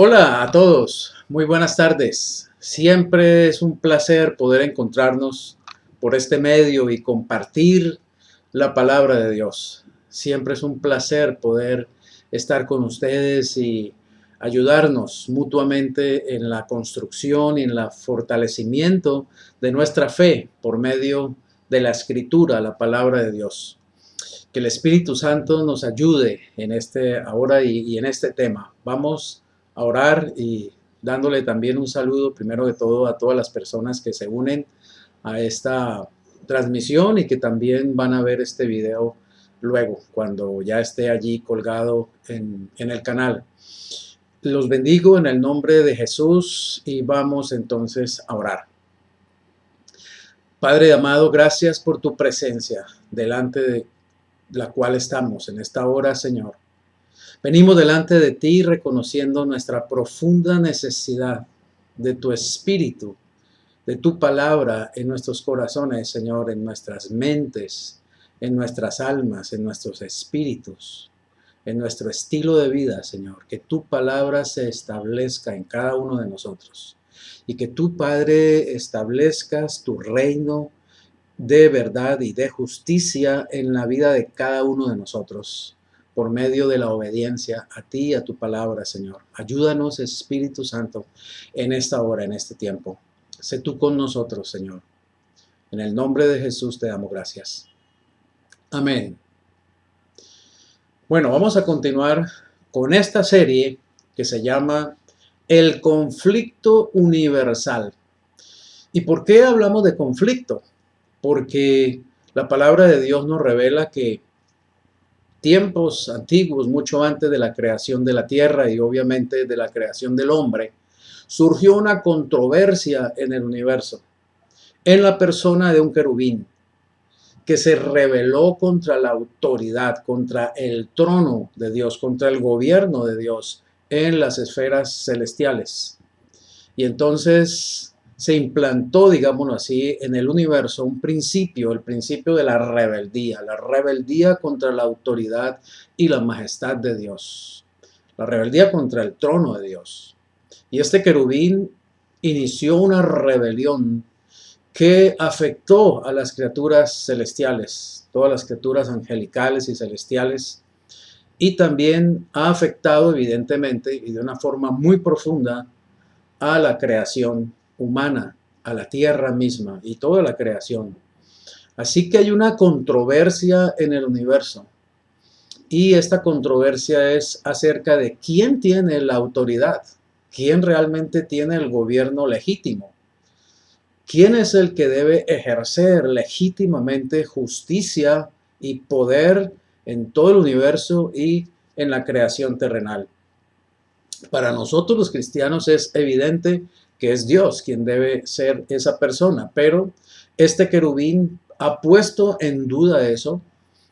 Hola a todos, muy buenas tardes. Siempre es un placer poder encontrarnos por este medio y compartir la palabra de Dios. Siempre es un placer poder estar con ustedes y ayudarnos mutuamente en la construcción y en el fortalecimiento de nuestra fe por medio de la escritura, la palabra de Dios. Que el Espíritu Santo nos ayude en este ahora y en este tema. Vamos a orar y dándole también un saludo primero de todo a todas las personas que se unen a esta transmisión y que también van a ver este video luego cuando ya esté allí colgado en el canal. Los bendigo en el nombre de Jesús y vamos entonces a orar. Padre amado, gracias por tu presencia delante de la cual estamos en esta hora, Señor. Venimos delante de ti reconociendo nuestra profunda necesidad de tu Espíritu, de tu palabra en nuestros corazones, Señor, en nuestras mentes, en nuestras almas, en nuestros espíritus, en nuestro estilo de vida, Señor. Que tu palabra se establezca en cada uno de nosotros y que tú, Padre, establezcas tu reino de verdad y de justicia en la vida de cada uno de nosotros, por medio de la obediencia a ti y a tu palabra, Señor. Ayúdanos, Espíritu Santo, en esta hora, en este tiempo. Sé tú con nosotros, Señor. En el nombre de Jesús te damos gracias. Amén. Bueno, vamos a continuar con esta serie que se llama El conflicto universal. ¿Y por qué hablamos de conflicto? Porque la palabra de Dios nos revela que tiempos antiguos, mucho antes de la creación de la tierra y obviamente de la creación del hombre, surgió una controversia en el universo, en la persona de un querubín, que se rebeló contra la autoridad, contra el trono de Dios, contra el gobierno de Dios en las esferas celestiales. Y entonces se implantó, digámoslo así, en el universo un principio, el principio de la rebeldía contra la autoridad y la majestad de Dios, la rebeldía contra el trono de Dios. Y este querubín inició una rebelión que afectó a las criaturas celestiales, todas las criaturas angelicales y celestiales, y también ha afectado evidentemente y de una forma muy profunda a la creación humana, a la tierra misma y toda la creación. Así que hay una controversia en el universo y esta controversia es acerca de quién tiene la autoridad, quién realmente tiene el gobierno legítimo, quién es el que debe ejercer legítimamente justicia y poder en todo el universo y en la creación terrenal. Para nosotros los cristianos es evidente que es Dios quien debe ser esa persona, pero este querubín ha puesto en duda eso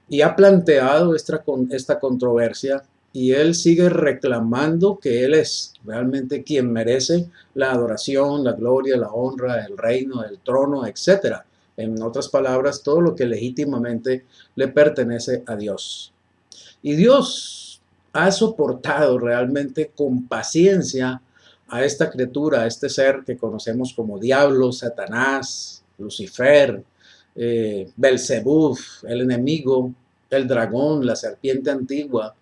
y ha planteado esta controversia y él sigue reclamando que él es realmente quien merece la adoración, la gloria, la honra, el reino, el trono, etc. En otras palabras, todo lo que legítimamente le pertenece a Dios. Y Dios ha soportado realmente con paciencia a esta criatura, a este ser que conocemos como diablo, Satanás, Lucifer, Belzebub, el enemigo, el dragón, la serpiente antigua.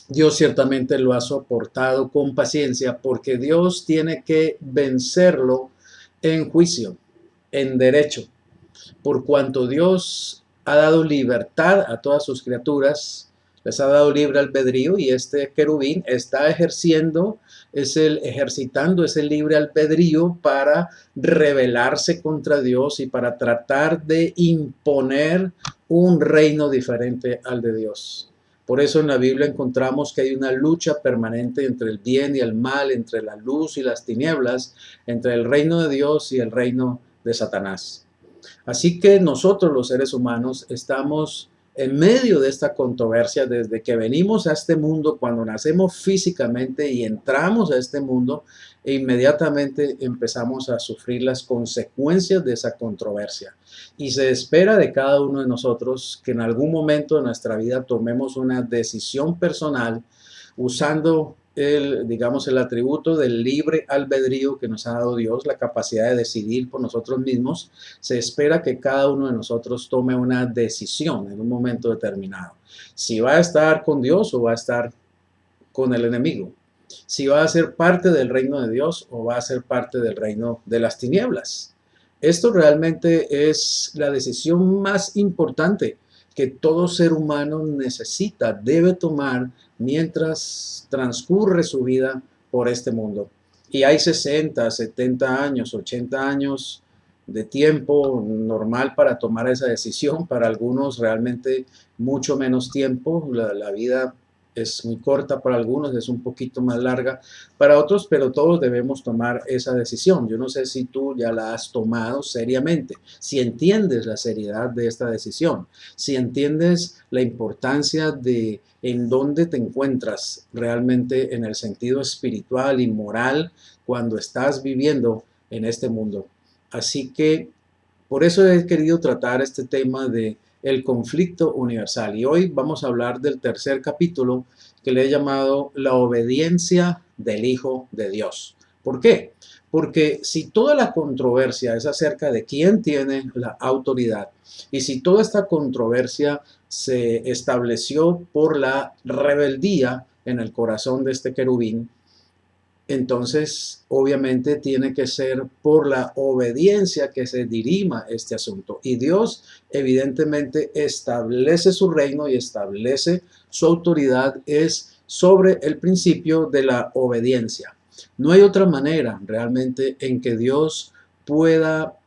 Dios ciertamente lo ha soportado con paciencia porque Dios tiene que vencerlo en juicio, en derecho, por cuanto Dios ha dado libertad a todas sus criaturas, les ha dado libre albedrío y este querubín está ejercitando ese libre albedrío para rebelarse contra Dios y para tratar de imponer un reino diferente al de Dios. Por eso en la Biblia encontramos que hay una lucha permanente entre el bien y el mal, entre la luz y las tinieblas, entre el reino de Dios y el reino de Satanás. Así que nosotros los seres humanos estamos en medio de esta controversia desde que venimos a este mundo, cuando nacemos físicamente y entramos a este mundo, e inmediatamente empezamos a sufrir las consecuencias de esa controversia. Y se espera de cada uno de nosotros que en algún momento de nuestra vida tomemos una decisión personal usando digamos, el atributo del libre albedrío que nos ha dado Dios, la capacidad de decidir por nosotros mismos, se espera que cada uno de nosotros tome una decisión en un momento determinado. Si va a estar con Dios o va a estar con el enemigo. Si va a ser parte del reino de Dios o va a ser parte del reino de las tinieblas. Esto realmente es la decisión más importante que todo ser humano necesita, debe tomar mientras transcurre su vida por este mundo. Y hay 60, 70 años, 80 años de tiempo normal para tomar esa decisión. Para algunos realmente mucho menos tiempo. La vida es muy corta para algunos, es un poquito más larga para otros, pero todos debemos tomar esa decisión. Yo no sé si tú ya la has tomado seriamente, si entiendes la seriedad de esta decisión, si entiendes la importancia de en dónde te encuentras realmente en el sentido espiritual y moral cuando estás viviendo en este mundo. Así que por eso he querido tratar este tema de el conflicto universal. Y hoy vamos a hablar del tercer capítulo que le he llamado la obediencia del Hijo de Dios. ¿Por qué? Porque si toda la controversia es acerca de quién tiene la autoridad y si toda esta controversia se estableció por la rebeldía en el corazón de este querubín, entonces obviamente tiene que ser por la obediencia que se dirima este asunto. Y Dios evidentemente establece su reino y establece su autoridad es sobre el principio de la obediencia. No hay otra manera realmente en que Dios pueda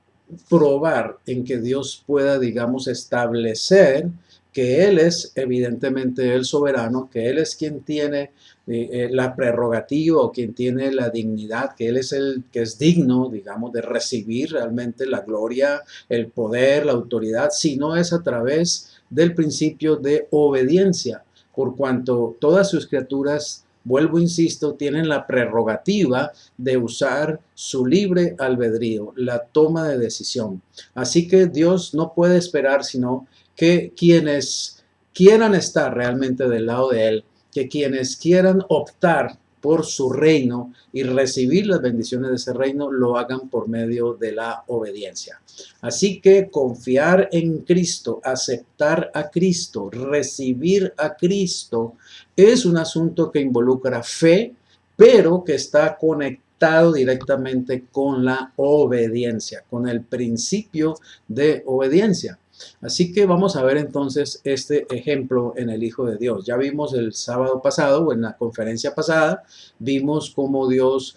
probar, en que Dios pueda, digamos, establecer que Él es evidentemente el soberano, que Él es quien tiene la prerrogativa o quien tiene la dignidad, que Él es el que es digno, digamos, de recibir realmente la gloria, el poder, la autoridad, si no es a través del principio de obediencia, por cuanto todas sus criaturas, vuelvo, insisto, tienen la prerrogativa de usar su libre albedrío, la toma de decisión. Así que Dios no puede esperar sino que quienes quieran estar realmente del lado de Él, que quienes quieran optar por su reino y recibir las bendiciones de ese reino, lo hagan por medio de la obediencia. Así que confiar en Cristo, aceptar a Cristo, recibir a Cristo, es un asunto que involucra fe, pero que está conectado directamente con la obediencia, con el principio de obediencia. Así que vamos a ver entonces este ejemplo en el Hijo de Dios. Ya vimos el sábado pasado o en la conferencia pasada, vimos cómo Dios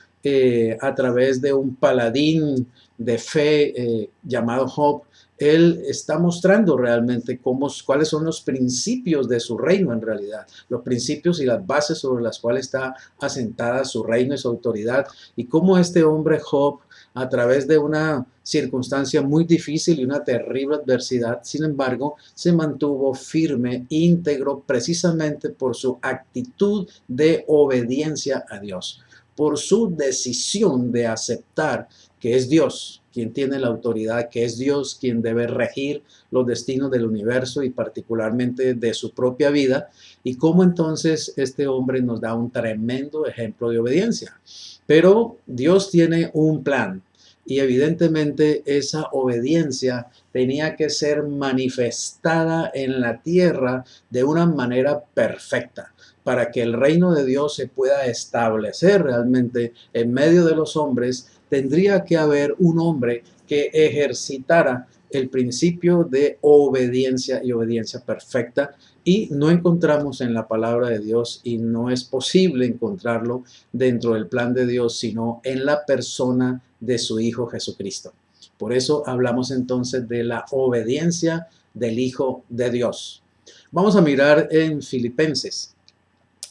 a través de un paladín de fe llamado Job, él está mostrando realmente cuáles son los principios de su reino en realidad, los principios y las bases sobre las cuales está asentada su reino y su autoridad, y cómo este hombre Job, a través de una circunstancia muy difícil y una terrible adversidad, sin embargo, se mantuvo firme, íntegro, precisamente por su actitud de obediencia a Dios, por su decisión de aceptar que es Dios quien tiene la autoridad, que es Dios quien debe regir los destinos del universo y particularmente de su propia vida, y cómo entonces este hombre nos da un tremendo ejemplo de obediencia. Pero Dios tiene un plan y evidentemente esa obediencia tenía que ser manifestada en la tierra de una manera perfecta para que el reino de Dios se pueda establecer realmente en medio de los hombres. Tendría que haber un hombre que ejercitara el principio de obediencia y obediencia perfecta, y no encontramos en la palabra de Dios y no es posible encontrarlo dentro del plan de Dios, sino en la persona de su Hijo Jesucristo. Por eso hablamos entonces de la obediencia del Hijo de Dios. Vamos a mirar en Filipenses,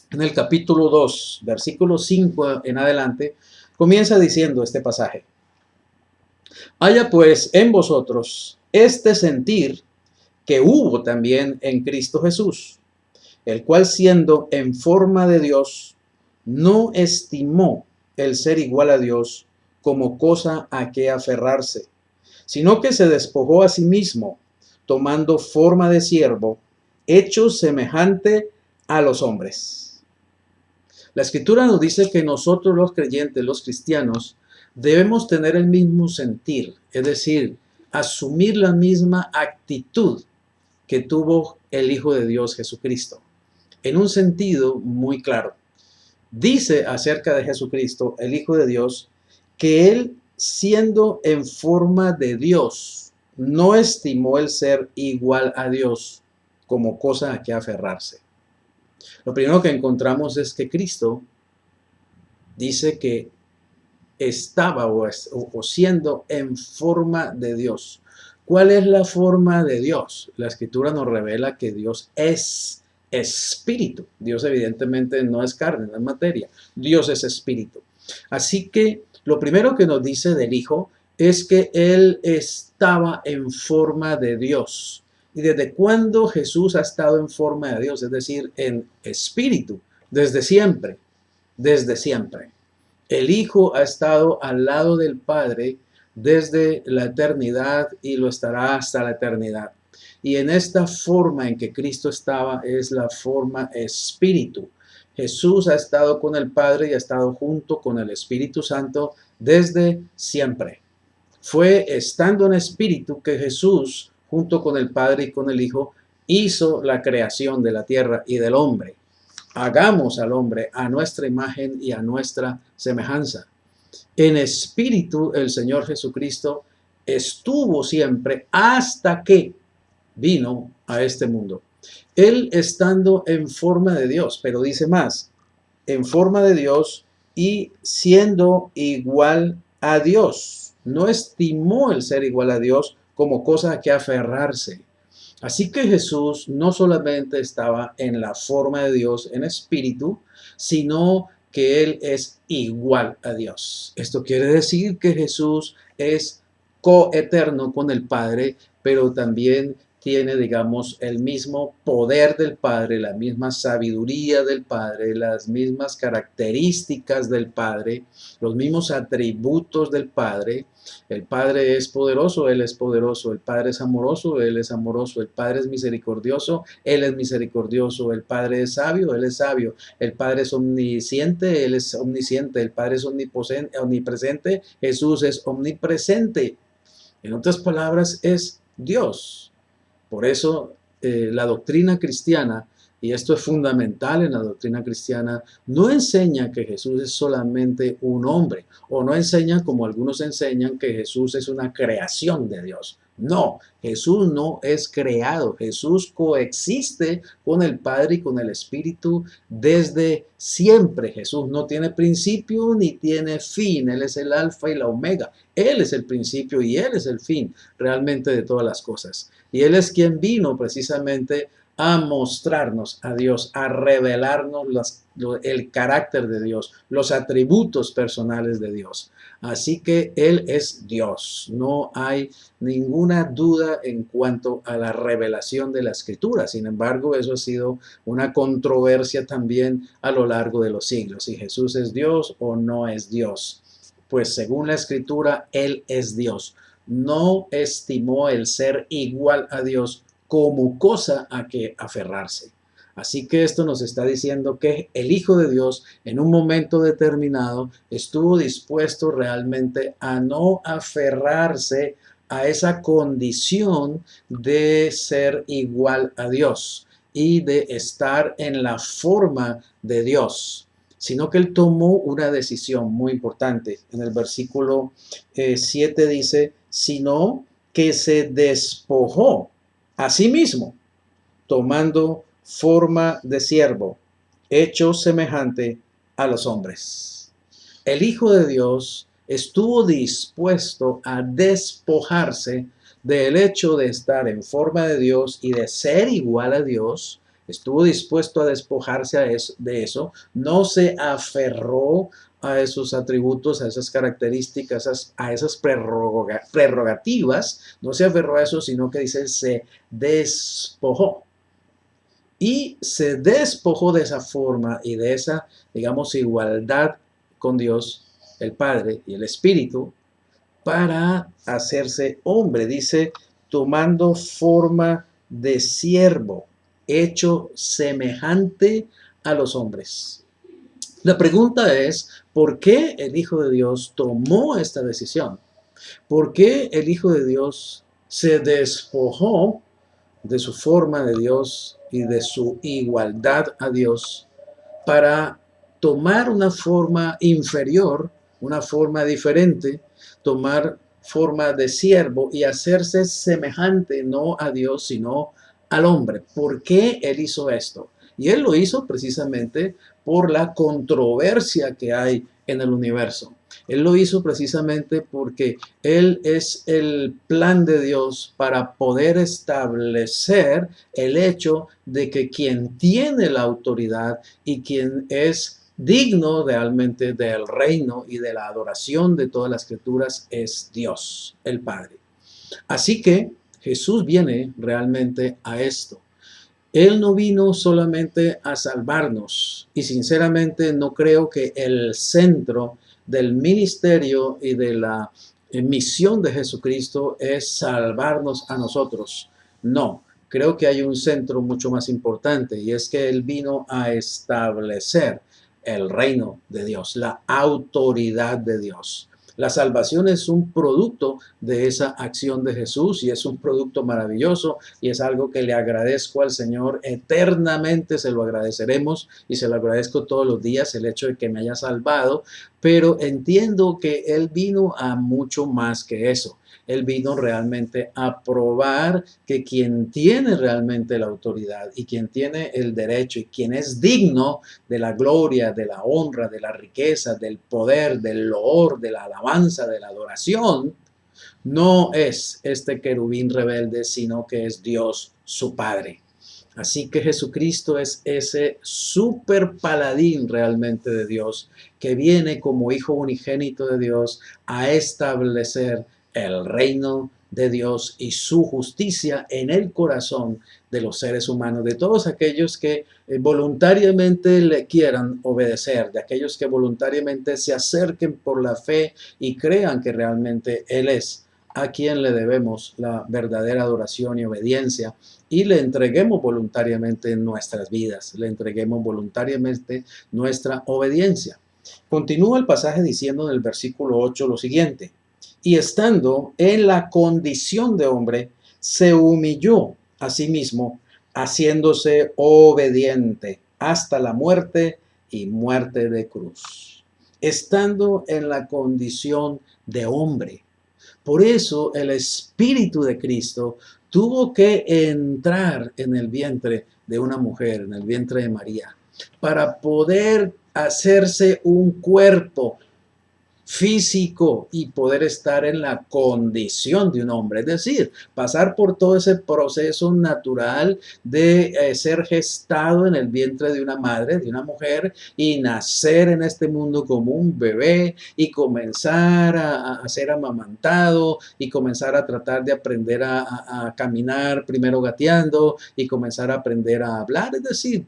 en el capítulo 2, versículo 5 en adelante, comienza diciendo este pasaje: haya pues en vosotros este sentir que hubo también en Cristo Jesús, el cual siendo en forma de Dios, no estimó el ser igual a Dios como cosa a que aferrarse, sino que se despojó a sí mismo, tomando forma de siervo, hecho semejante a los hombres. La Escritura nos dice que nosotros los creyentes, los cristianos, debemos tener el mismo sentir, es decir, asumir la misma actitud que tuvo el Hijo de Dios Jesucristo, en un sentido muy claro. Dice acerca de Jesucristo, el Hijo de Dios, que Él, siendo en forma de Dios, no estimó el ser igual a Dios como cosa a que aferrarse. Lo primero que encontramos es que Cristo dice que estaba o siendo en forma de Dios. ¿Cuál es la forma de Dios? La Escritura nos revela que Dios es espíritu. Dios evidentemente no es carne, no es materia. Dios es espíritu. Así que lo primero que nos dice del Hijo es que Él estaba en forma de Dios. ¿Y desde cuándo Jesús ha estado en forma de Dios? Es decir, en espíritu. Desde siempre. Desde siempre. El Hijo ha estado al lado del Padre desde la eternidad y lo estará hasta la eternidad. Y en esta forma en que Cristo estaba es la forma espíritu. Jesús ha estado con el Padre y ha estado junto con el Espíritu Santo desde siempre. Fue estando en espíritu que Jesús, junto con el Padre y con el Hijo, hizo la creación de la tierra y del hombre. Hagamos al hombre a nuestra imagen y a nuestra semejanza. En espíritu el Señor Jesucristo estuvo siempre hasta que vino a este mundo. Él estando en forma de Dios, pero dice más, en forma de Dios y siendo igual a Dios. No estimó el ser igual a Dios como cosa a que aferrarse. Así que Jesús no solamente estaba en la forma de Dios en espíritu, sino que Él es igual a Dios. Esto quiere decir que Jesús es coeterno con el Padre, pero también tiene, digamos, el mismo poder del Padre, la misma sabiduría del Padre, las mismas características del Padre, los mismos atributos del Padre. El Padre es poderoso, Él es poderoso. El Padre es amoroso, Él es amoroso. El Padre es misericordioso, Él es misericordioso. El Padre es sabio, Él es sabio. El Padre es omnisciente, Él es omnisciente. El Padre es omnipresente, Jesús es omnipresente. En otras palabras, es Dios. Por eso la doctrina cristiana, y esto es fundamental en la doctrina cristiana, no enseña que Jesús es solamente un hombre, o no enseña como algunos enseñan que Jesús es una creación de Dios. No, Jesús no es creado, Jesús coexiste con el Padre y con el Espíritu desde siempre. Jesús no tiene principio ni tiene fin, Él es el alfa y la omega, Él es el principio y Él es el fin realmente de todas las cosas. Y Él es quien vino precisamente a mostrarnos a Dios, a revelarnos el carácter de Dios, los atributos personales de Dios. Así que Él es Dios. No hay ninguna duda en cuanto a la revelación de la Escritura. Sin embargo, eso ha sido una controversia también a lo largo de los siglos. Si Jesús es Dios o no es Dios. Pues según la Escritura, Él es Dios. No estimó el ser igual a Dios como cosa a que aferrarse. Así que esto nos está diciendo que el Hijo de Dios en un momento determinado estuvo dispuesto realmente a no aferrarse a esa condición de ser igual a Dios y de estar en la forma de Dios, sino que Él tomó una decisión muy importante. En el versículo 7 dice, sino que se despojó a sí mismo, tomando forma de siervo, hecho semejante a los hombres. El Hijo de Dios estuvo dispuesto a despojarse del hecho de estar en forma de Dios y de ser igual a Dios. Estuvo dispuesto a despojarse de eso, no se aferró a esos atributos, a esas características, a esas prerrogativas, no se aferró a eso, sino que dice, se despojó. Y se despojó de esa forma y de esa, digamos, igualdad con Dios, el Padre y el Espíritu, para hacerse hombre. Dice, tomando forma de siervo, hecho semejante a los hombres. La pregunta es, ¿por qué el Hijo de Dios tomó esta decisión? ¿Por qué el Hijo de Dios se despojó de su forma de Dios y de su igualdad a Dios para tomar una forma inferior, una forma diferente, tomar forma de siervo y hacerse semejante no a Dios, sino al hombre? ¿Por qué él hizo esto? Y él lo hizo precisamente por la controversia que hay en el universo. Él lo hizo precisamente porque él es el plan de Dios para poder establecer el hecho de que quien tiene la autoridad y quien es digno realmente del reino y de la adoración de todas las criaturas es Dios, el Padre. Así que Jesús viene realmente a esto. Él no vino solamente a salvarnos y sinceramente no creo que el centro del ministerio y de la misión de Jesucristo es salvarnos a nosotros. No, creo que hay un centro mucho más importante y es que Él vino a establecer el reino de Dios, la autoridad de Dios. La salvación es un producto de esa acción de Jesús y es un producto maravilloso y es algo que le agradezco al Señor eternamente, se lo agradeceremos y se lo agradezco todos los días el hecho de que me haya salvado, pero entiendo que Él vino a mucho más que eso. Él vino realmente a probar que quien tiene realmente la autoridad y quien tiene el derecho y quien es digno de la gloria, de la honra, de la riqueza, del poder, del loor, de la alabanza, de la adoración, no es este querubín rebelde, sino que es Dios su Padre. Así que Jesucristo es ese super paladín realmente de Dios, que viene como hijo unigénito de Dios a establecer el reino de Dios y su justicia en el corazón de los seres humanos, de todos aquellos que voluntariamente le quieran obedecer, de aquellos que voluntariamente se acerquen por la fe y crean que realmente Él es a quien le debemos la verdadera adoración y obediencia y le entreguemos voluntariamente nuestras vidas, le entreguemos voluntariamente nuestra obediencia. Continúa el pasaje diciendo en el versículo 8 lo siguiente: y estando en la condición de hombre, se humilló a sí mismo, haciéndose obediente hasta la muerte y muerte de cruz. Estando en la condición de hombre. Por eso el Espíritu de Cristo tuvo que entrar en el vientre de una mujer, en el vientre de María, para poder hacerse un cuerpo físico y poder estar en la condición de un hombre, es decir, pasar por todo ese proceso natural de ser gestado en el vientre de una madre, de una mujer, y nacer en este mundo como un bebé y comenzar a ser amamantado y comenzar a tratar de aprender a caminar, primero gateando y comenzar a aprender a hablar, es decir,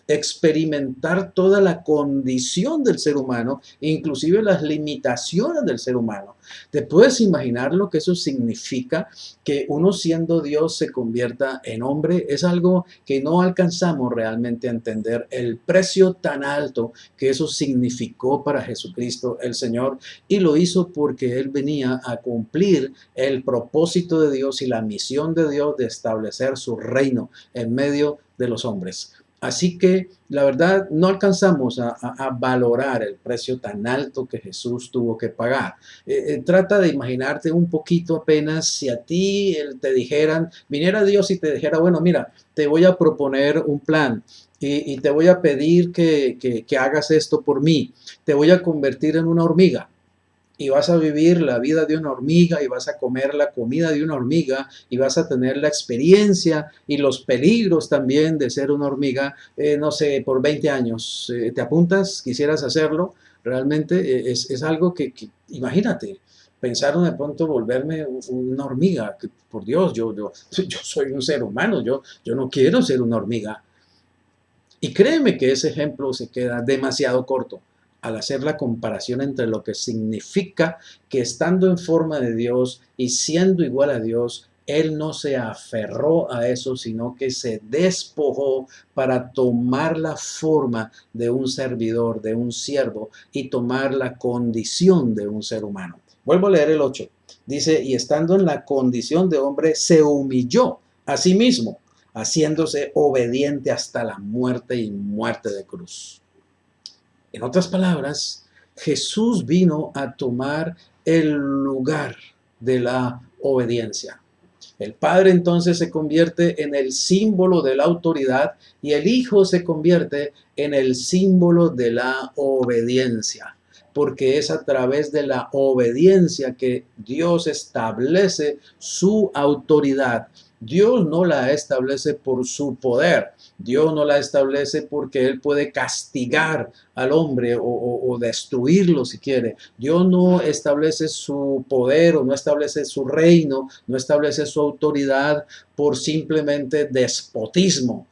experimentar toda la condición del ser humano, inclusive las limitaciones del ser humano. ¿Te puedes imaginar lo que eso significa? Que uno siendo Dios se convierta en hombre. Es algo que no alcanzamos realmente a entender el precio tan alto que eso significó para Jesucristo el Señor, y lo hizo porque Él venía a cumplir el propósito de Dios y la misión de Dios de establecer su reino en medio de los hombres. Así que la verdad no alcanzamos a valorar el precio tan alto que Jesús tuvo que pagar. Trata de imaginarte un poquito apenas si a ti te dijeran, viniera Dios y te dijera, bueno, mira, te voy a proponer un plan y te voy a pedir que hagas esto por mí. Te voy a convertir en una hormiga y vas a vivir la vida de una hormiga y vas a comer la comida de una hormiga y vas a tener la experiencia y los peligros también de ser una hormiga, no sé, por 20 años. ¿Te apuntas? ¿Quisieras hacerlo? Realmente es algo imagínate, pensaron de pronto volverme una hormiga. Que, por Dios, yo soy un ser humano, yo no quiero ser una hormiga. Y créeme que ese ejemplo se queda demasiado corto al hacer la comparación entre lo que significa que estando en forma de Dios y siendo igual a Dios, Él no se aferró a eso, sino que se despojó para tomar la forma de un servidor, de un siervo, y tomar la condición de un ser humano. Vuelvo a leer el 8. Dice, y estando en la condición de hombre, se humilló a sí mismo, haciéndose obediente hasta la muerte y muerte de cruz. En otras palabras, Jesús vino a tomar el lugar de la obediencia. El Padre entonces se convierte en el símbolo de la autoridad y el Hijo se convierte en el símbolo de la obediencia, porque es a través de la obediencia que Dios establece su autoridad. Dios no la establece por su poder, Dios no la establece porque Él puede castigar al hombre o destruirlo si quiere. Dios no establece su poder o no establece su reino, no establece su autoridad por simplemente despotismo.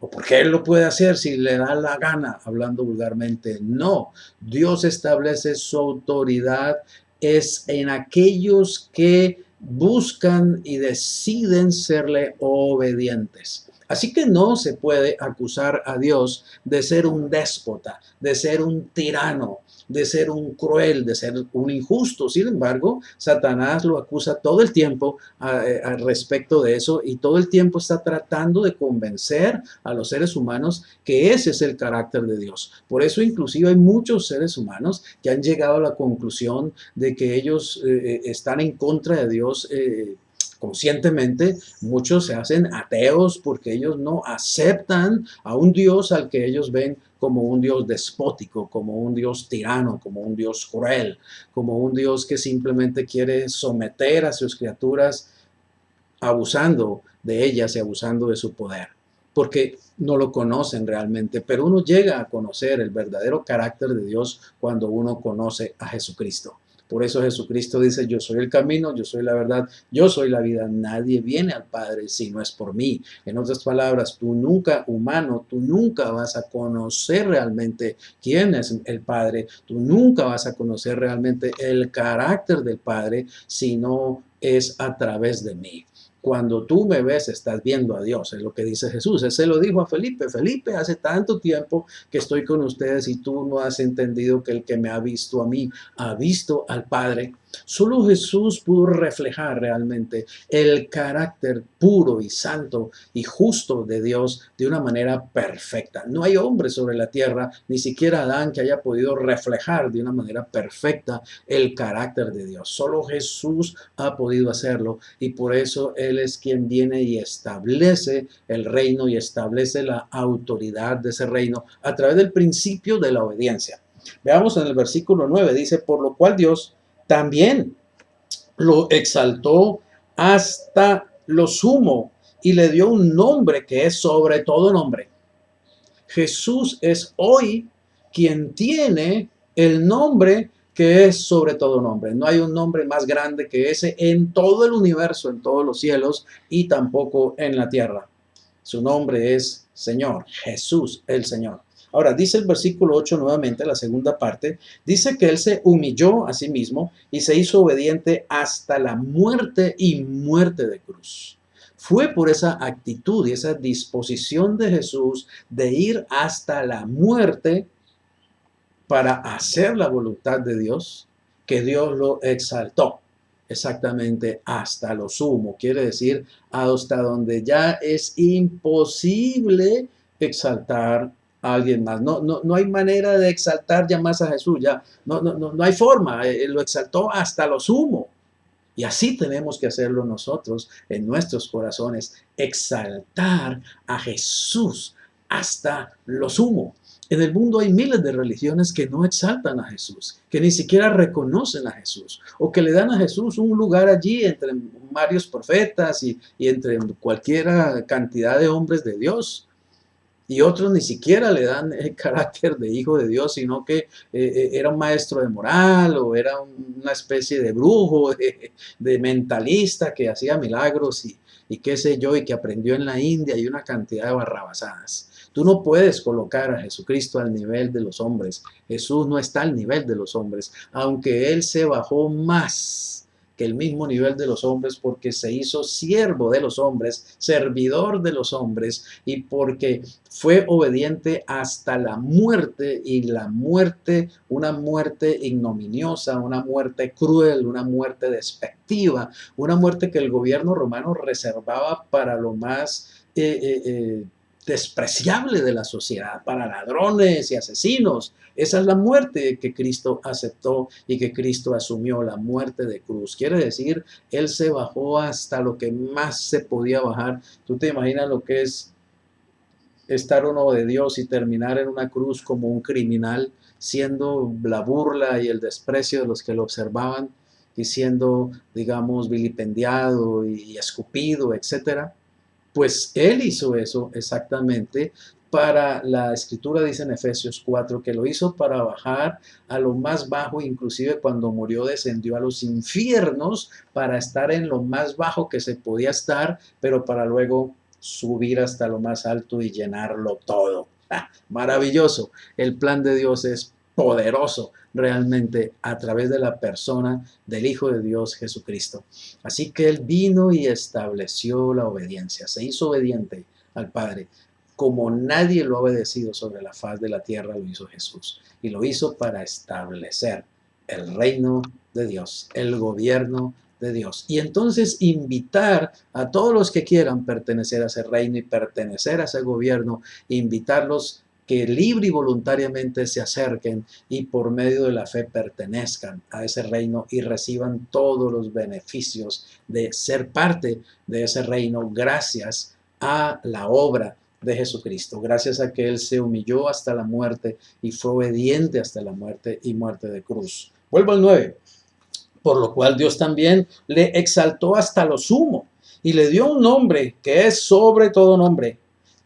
¿O porque Él lo puede hacer si le da la gana, hablando vulgarmente? No, Dios establece su autoridad es en aquellos que buscan y deciden serle obedientes. Así que no se puede acusar a Dios de ser un déspota, de ser un tirano, de ser un cruel, de ser un injusto. Sin embargo, Satanás lo acusa todo el tiempo al respecto de eso y todo el tiempo está tratando de convencer a los seres humanos que ese es el carácter de Dios. Por eso inclusive hay muchos seres humanos que han llegado a la conclusión de que ellos están en contra de Dios conscientemente. Muchos se hacen ateos porque ellos no aceptan a un Dios al que ellos ven como un Dios despótico, como un Dios tirano, como un Dios cruel, como un Dios que simplemente quiere someter a sus criaturas abusando de ellas y abusando de su poder, porque no lo conocen realmente, pero uno llega a conocer el verdadero carácter de Dios cuando uno conoce a Jesucristo. Por eso Jesucristo dice, yo soy el camino, yo soy la verdad, yo soy la vida. Nadie viene al Padre si no es por mí. En otras palabras, tú nunca, humano, tú nunca vas a conocer realmente quién es el Padre. Tú nunca vas a conocer realmente el carácter del Padre si no es a través de mí. Cuando tú me ves, estás viendo a Dios, es lo que dice Jesús. Él se lo dijo a Felipe. Felipe, hace tanto tiempo que estoy con ustedes y tú no has entendido que el que me ha visto a mí, ha visto al Padre. Solo Jesús pudo reflejar realmente el carácter puro y santo y justo de Dios de una manera perfecta. No hay hombre sobre la tierra, ni siquiera Adán, que haya podido reflejar de una manera perfecta el carácter de Dios. Solo Jesús ha podido hacerlo y por eso Él es quien viene y establece el reino y establece la autoridad de ese reino a través del principio de la obediencia. Veamos en el versículo 9, dice, por lo cual Dios también lo exaltó hasta lo sumo y le dio un nombre que es sobre todo nombre. Jesús es hoy quien tiene el nombre que es sobre todo nombre. No hay un nombre más grande que ese en todo el universo, en todos los cielos y tampoco en la tierra. Su nombre es Señor, Jesús el Señor. Ahora, dice el versículo 8 nuevamente, la segunda parte, dice que Él se humilló a sí mismo y se hizo obediente hasta la muerte y muerte de cruz. Fue por esa actitud y esa disposición de Jesús de ir hasta la muerte para hacer la voluntad de Dios, que Dios lo exaltó exactamente hasta lo sumo. Quiere decir, hasta donde ya es imposible exaltar a alguien más. No hay manera de exaltar ya más a Jesús, ya no hay forma. Lo exaltó hasta lo sumo. Y así tenemos que hacerlo nosotros en nuestros corazones, exaltar a Jesús hasta lo sumo. En el mundo hay miles de religiones que no exaltan a Jesús, que ni siquiera reconocen a Jesús, o que le dan a Jesús un lugar allí entre varios profetas y entre cualquier cantidad de hombres de Dios. Y otros ni siquiera le dan el carácter de hijo de Dios, sino que era un maestro de moral o era una especie de brujo, de mentalista que hacía milagros y qué sé yo, y que aprendió en la India y una cantidad de barrabasadas. Tú no puedes colocar a Jesucristo al nivel de los hombres. Jesús no está al nivel de los hombres, aunque Él se bajó más que el mismo nivel de los hombres, porque se hizo siervo de los hombres, servidor de los hombres, y porque fue obediente hasta la muerte, y la muerte, una muerte ignominiosa, una muerte cruel, una muerte despectiva, una muerte que el gobierno romano reservaba para lo más despreciable de la sociedad, para ladrones y asesinos. Esa es la muerte que Cristo aceptó y que Cristo asumió, la muerte de cruz. Quiere decir, Él se bajó hasta lo que más se podía bajar. ¿Tú te imaginas lo que es estar uno de Dios y terminar en una cruz como un criminal, siendo la burla y el desprecio de los que lo observaban y siendo, digamos, vilipendiado y escupido, etcétera? Pues Él hizo eso exactamente. Para la escritura dice en Efesios 4 que lo hizo para bajar a lo más bajo, inclusive cuando murió descendió a los infiernos para estar en lo más bajo que se podía estar, pero para luego subir hasta lo más alto y llenarlo todo. ¡Ah! Maravilloso. El plan de Dios es poderoso realmente a través de la persona del Hijo de Dios Jesucristo. Así que Él vino y estableció la obediencia, se hizo obediente al Padre. Como nadie lo ha obedecido sobre la faz de la tierra, lo hizo Jesús. Y lo hizo para establecer el reino de Dios, el gobierno de Dios. Y entonces invitar a todos los que quieran pertenecer a ese reino y pertenecer a ese gobierno, invitarlos que libre y voluntariamente se acerquen y por medio de la fe pertenezcan a ese reino y reciban todos los beneficios de ser parte de ese reino gracias a la obra de Jesucristo, gracias a que Él se humilló hasta la muerte y fue obediente hasta la muerte y muerte de cruz. Vuelvo al 9. Por lo cual Dios también le exaltó hasta lo sumo y le dio un nombre que es sobre todo nombre,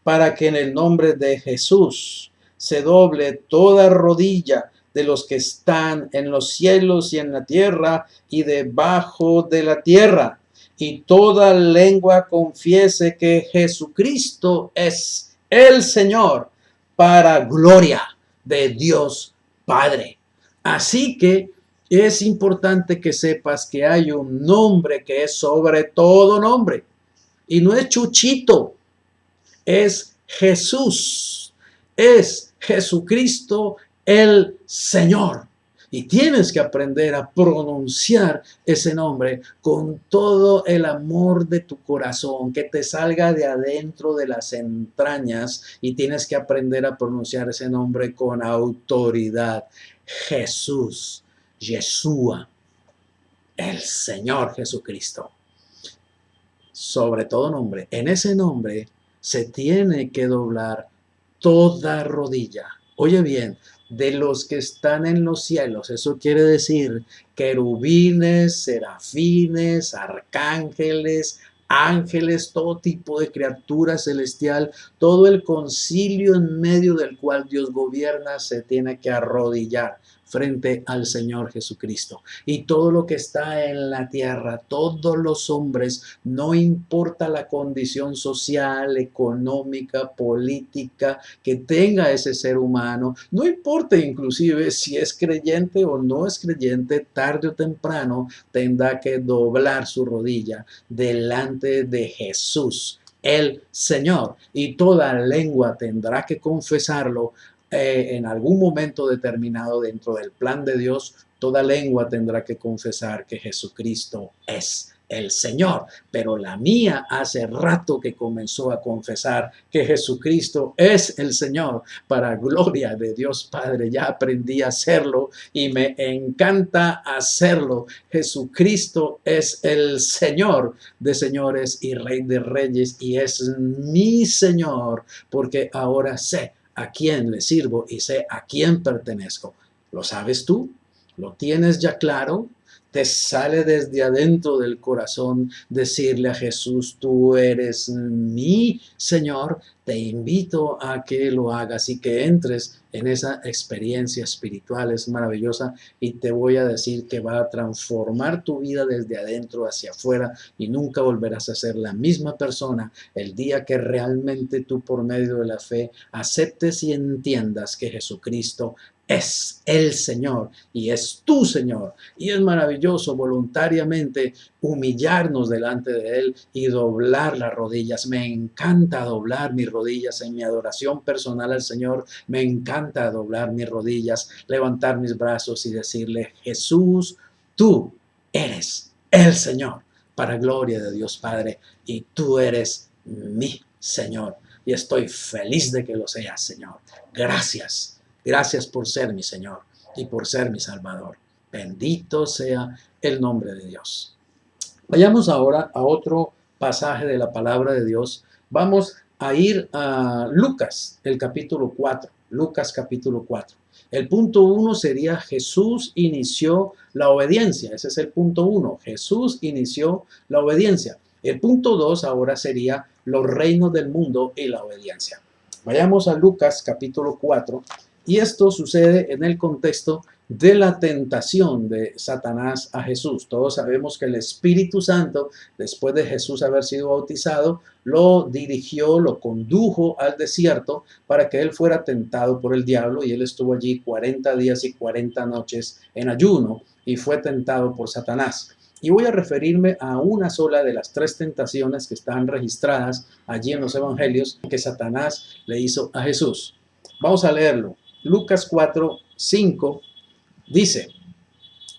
para que en el nombre de Jesús se doble toda rodilla de los que están en los cielos y en la tierra y debajo de la tierra, y toda lengua confiese que Jesucristo es el Señor, para gloria de Dios Padre. Así que es importante que sepas que hay un nombre que es sobre todo nombre. Y no es Chuchito, es Jesús, es Jesucristo el Señor. Y tienes que aprender a pronunciar ese nombre con todo el amor de tu corazón, que te salga de adentro de las entrañas, y tienes que aprender a pronunciar ese nombre con autoridad. Jesús, Yeshua, el Señor Jesucristo. Sobre todo nombre, en ese nombre se tiene que doblar toda rodilla. Oye bien, de los que están en los cielos, eso quiere decir querubines, serafines, arcángeles, ángeles, todo tipo de criatura celestial, todo el concilio en medio del cual Dios gobierna se tiene que arrodillar frente al Señor Jesucristo. Y todo lo que está en la tierra, todos los hombres, no importa la condición social, económica, política que tenga ese ser humano, no importa inclusive si es creyente o no es creyente, tarde o temprano tendrá que doblar su rodilla delante de Jesús, el Señor, y toda lengua tendrá que confesarlo. En algún momento determinado dentro del plan de Dios, toda lengua tendrá que confesar que Jesucristo es el Señor. Pero la mía hace rato que comenzó a confesar que Jesucristo es el Señor, para gloria de Dios Padre. Ya aprendí a hacerlo y me encanta hacerlo. Jesucristo es el Señor de señores y Rey de reyes, y es mi Señor, porque ahora sé a quién le sirvo y sé a quién pertenezco. ¿Lo sabes tú? ¿Lo tienes ya claro? Te sale desde adentro del corazón decirle a Jesús: tú eres mi Señor, te invito a que lo hagas y que entres en esa experiencia espiritual. Es maravillosa y te voy a decir que va a transformar tu vida desde adentro hacia afuera y nunca volverás a ser la misma persona el día que realmente tú, por medio de la fe, aceptes y entiendas que Jesucristo es el Señor y es tu Señor. Y es maravilloso voluntariamente humillarnos delante de Él y doblar las rodillas. Me encanta doblar mis rodillas en mi adoración personal al Señor. Me encanta doblar mis rodillas, levantar mis brazos y decirle: Jesús, tú eres el Señor, para gloria de Dios Padre, y tú eres mi Señor. Y estoy feliz de que lo seas, Señor. Gracias. Gracias por ser mi Señor y por ser mi Salvador. Bendito sea el nombre de Dios. Vayamos ahora a otro pasaje de la palabra de Dios. Vamos a ir a Lucas, el capítulo 4. Lucas capítulo 4. El punto 1 sería: Jesús inició la obediencia. Ese es el punto 1. Jesús inició la obediencia. El punto 2 ahora sería los reinos del mundo y la obediencia. Vayamos a Lucas capítulo 4. Y esto sucede en el contexto de la tentación de Satanás a Jesús. Todos sabemos que el Espíritu Santo, después de Jesús haber sido bautizado, lo dirigió, lo condujo al desierto para que él fuera tentado por el diablo, y él estuvo allí 40 días y 40 noches en ayuno y fue tentado por Satanás. Y voy a referirme a una sola de las 3 tentaciones que están registradas allí en los evangelios que Satanás le hizo a Jesús. Vamos a leerlo. Lucas 4, 5 dice: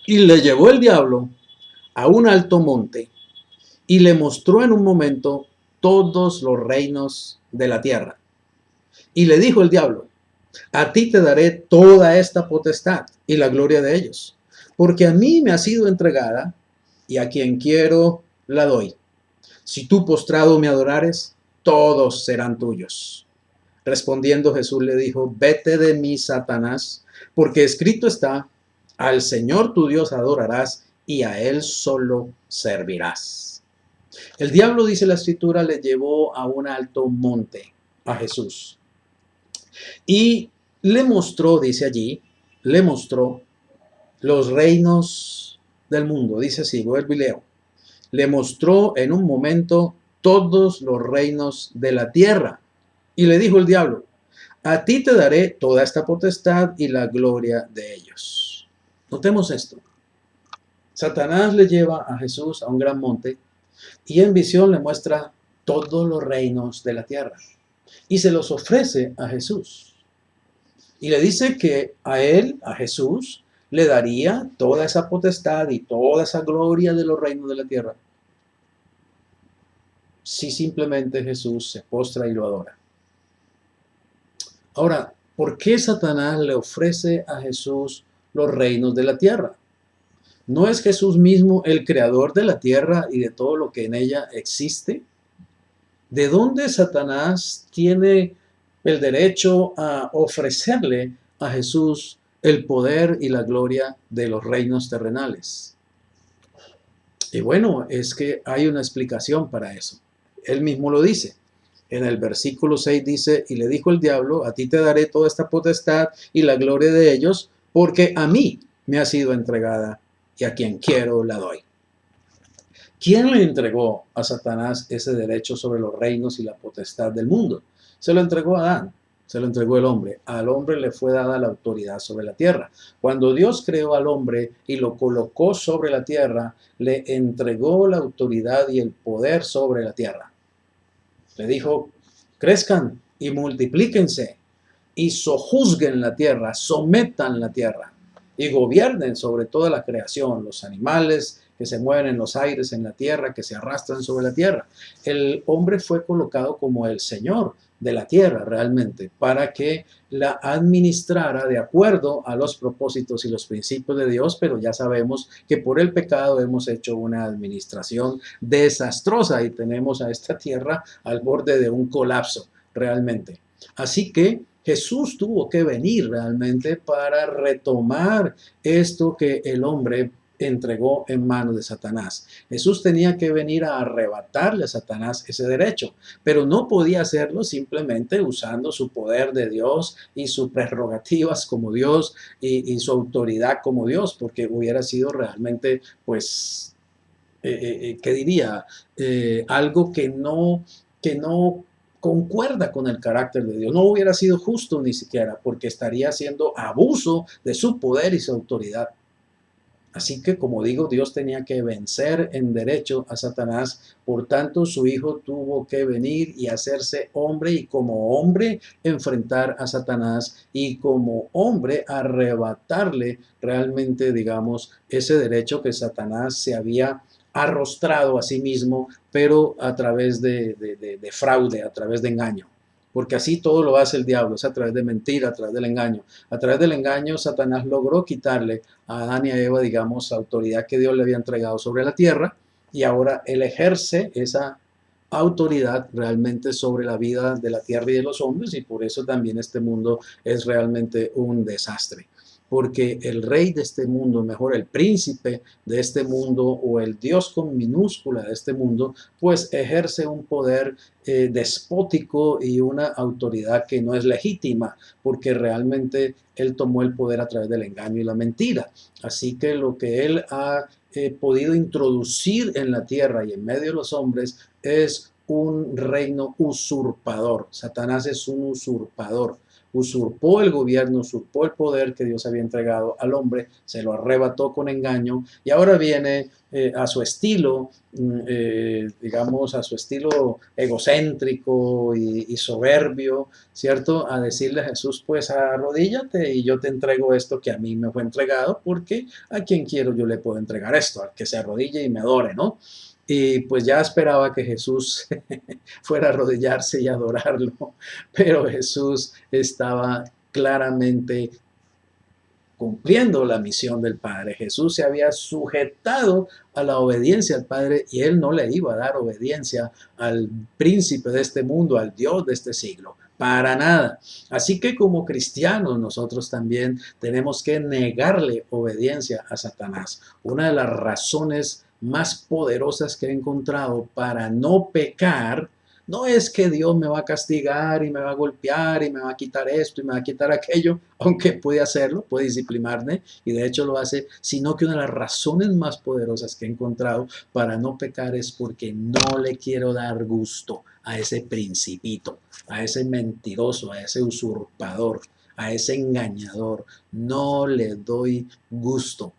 y le llevó el diablo a un alto monte y le mostró en un momento todos los reinos de la tierra. Y le dijo el diablo: a ti te daré toda esta potestad y la gloria de ellos, porque a mí me ha sido entregada y a quien quiero la doy. Si tú postrado me adorares, todos serán tuyos. Respondiendo Jesús le dijo: vete de mí, Satanás, porque escrito está: al Señor tu Dios adorarás y a Él solo servirás. El diablo, dice la Escritura, le llevó a un alto monte a Jesús y le mostró, dice allí, le mostró los reinos del mundo. Dice así, vuelvo y leo. Le mostró en un momento todos los reinos de la tierra. Y le dijo el diablo: a ti te daré toda esta potestad y la gloria de ellos. Notemos esto. Satanás le lleva a Jesús a un gran monte y en visión le muestra todos los reinos de la tierra y se los ofrece a Jesús. Y le dice que a él, a Jesús, le daría toda esa potestad y toda esa gloria de los reinos de la tierra si simplemente Jesús se postra y lo adora. Ahora, ¿por qué Satanás le ofrece a Jesús los reinos de la tierra? ¿No es Jesús mismo el creador de la tierra y de todo lo que en ella existe? ¿De dónde Satanás tiene el derecho a ofrecerle a Jesús el poder y la gloria de los reinos terrenales? Y bueno, es que hay una explicación para eso. Él mismo lo dice. En el versículo 6 dice: y le dijo el diablo: a ti te daré toda esta potestad y la gloria de ellos, porque a mí me ha sido entregada y a quien quiero la doy. ¿Quién le entregó a Satanás ese derecho sobre los reinos y la potestad del mundo? Se lo entregó a Adán, se lo entregó el hombre. Al hombre le fue dada la autoridad sobre la tierra. Cuando Dios creó al hombre y lo colocó sobre la tierra, le entregó la autoridad y el poder sobre la tierra. Le dijo: crezcan y multiplíquense y sojuzguen la tierra, sometan la tierra y gobiernen sobre toda la creación, los animales que se mueven en los aires, en la tierra, que se arrastran sobre la tierra. El hombre fue colocado como el Señor de la tierra realmente, para que la administrara de acuerdo a los propósitos y los principios de Dios, pero ya sabemos que por el pecado hemos hecho una administración desastrosa y tenemos a esta tierra al borde de un colapso realmente. Así que Jesús tuvo que venir realmente para retomar esto que el hombre entregó en manos de Satanás. Jesús tenía que venir a arrebatarle a Satanás ese derecho, pero no podía hacerlo simplemente usando su poder de Dios y sus prerrogativas como Dios y su autoridad como Dios, porque hubiera sido realmente, pues, ¿qué diría? Algo que no concuerda con el carácter de Dios. No hubiera sido justo ni siquiera, porque estaría haciendo abuso de su poder y su autoridad. Así que, como digo, Dios tenía que vencer en derecho a Satanás. Por tanto, su Hijo tuvo que venir y hacerse hombre y como hombre enfrentar a Satanás y como hombre arrebatarle realmente, digamos, ese derecho que Satanás se había arrostrado a sí mismo, pero a través de fraude, a través de engaño. Porque así todo lo hace el diablo, es a través de mentira, a través del engaño. A través del engaño, Satanás logró quitarle a Adán y a Eva, digamos, la autoridad que Dios le había entregado sobre la tierra, y ahora él ejerce esa autoridad realmente sobre la vida de la tierra y de los hombres, y por eso también este mundo es realmente un desastre. Porque el rey de este mundo, mejor el príncipe de este mundo o el Dios con minúscula de este mundo, pues ejerce un poder despótico y una autoridad que no es legítima, porque realmente él tomó el poder a través del engaño y la mentira. Así que lo que él ha podido introducir en la tierra y en medio de los hombres es un reino usurpador. Satanás es un usurpador. Usurpó el gobierno, usurpó el poder que Dios había entregado al hombre, se lo arrebató con engaño y ahora viene a su estilo, digamos, a su estilo egocéntrico y soberbio, ¿cierto? A decirle a Jesús, pues arrodíllate y yo te entrego esto que a mí me fue entregado, porque a quien quiero yo le puedo entregar esto, al que se arrodille y me adore, ¿no? Y pues ya esperaba que Jesús fuera a arrodillarse y adorarlo, pero Jesús estaba claramente cumpliendo la misión del Padre. Jesús se había sujetado a la obediencia al Padre y él no le iba a dar obediencia al príncipe de este mundo, al Dios de este siglo. Para nada. Así que como cristianos nosotros también tenemos que negarle obediencia a Satanás. Una de las razones más poderosas que he encontrado para no pecar no es que Dios me va a castigar y me va a golpear y me va a quitar esto y me va a quitar aquello, aunque puede hacerlo, puede disciplinarme y de hecho lo hace, sino que una de las razones más poderosas que he encontrado para no pecar es porque no le quiero dar gusto a ese principito, a ese mentiroso, a ese usurpador, a ese engañador. No le doy gusto.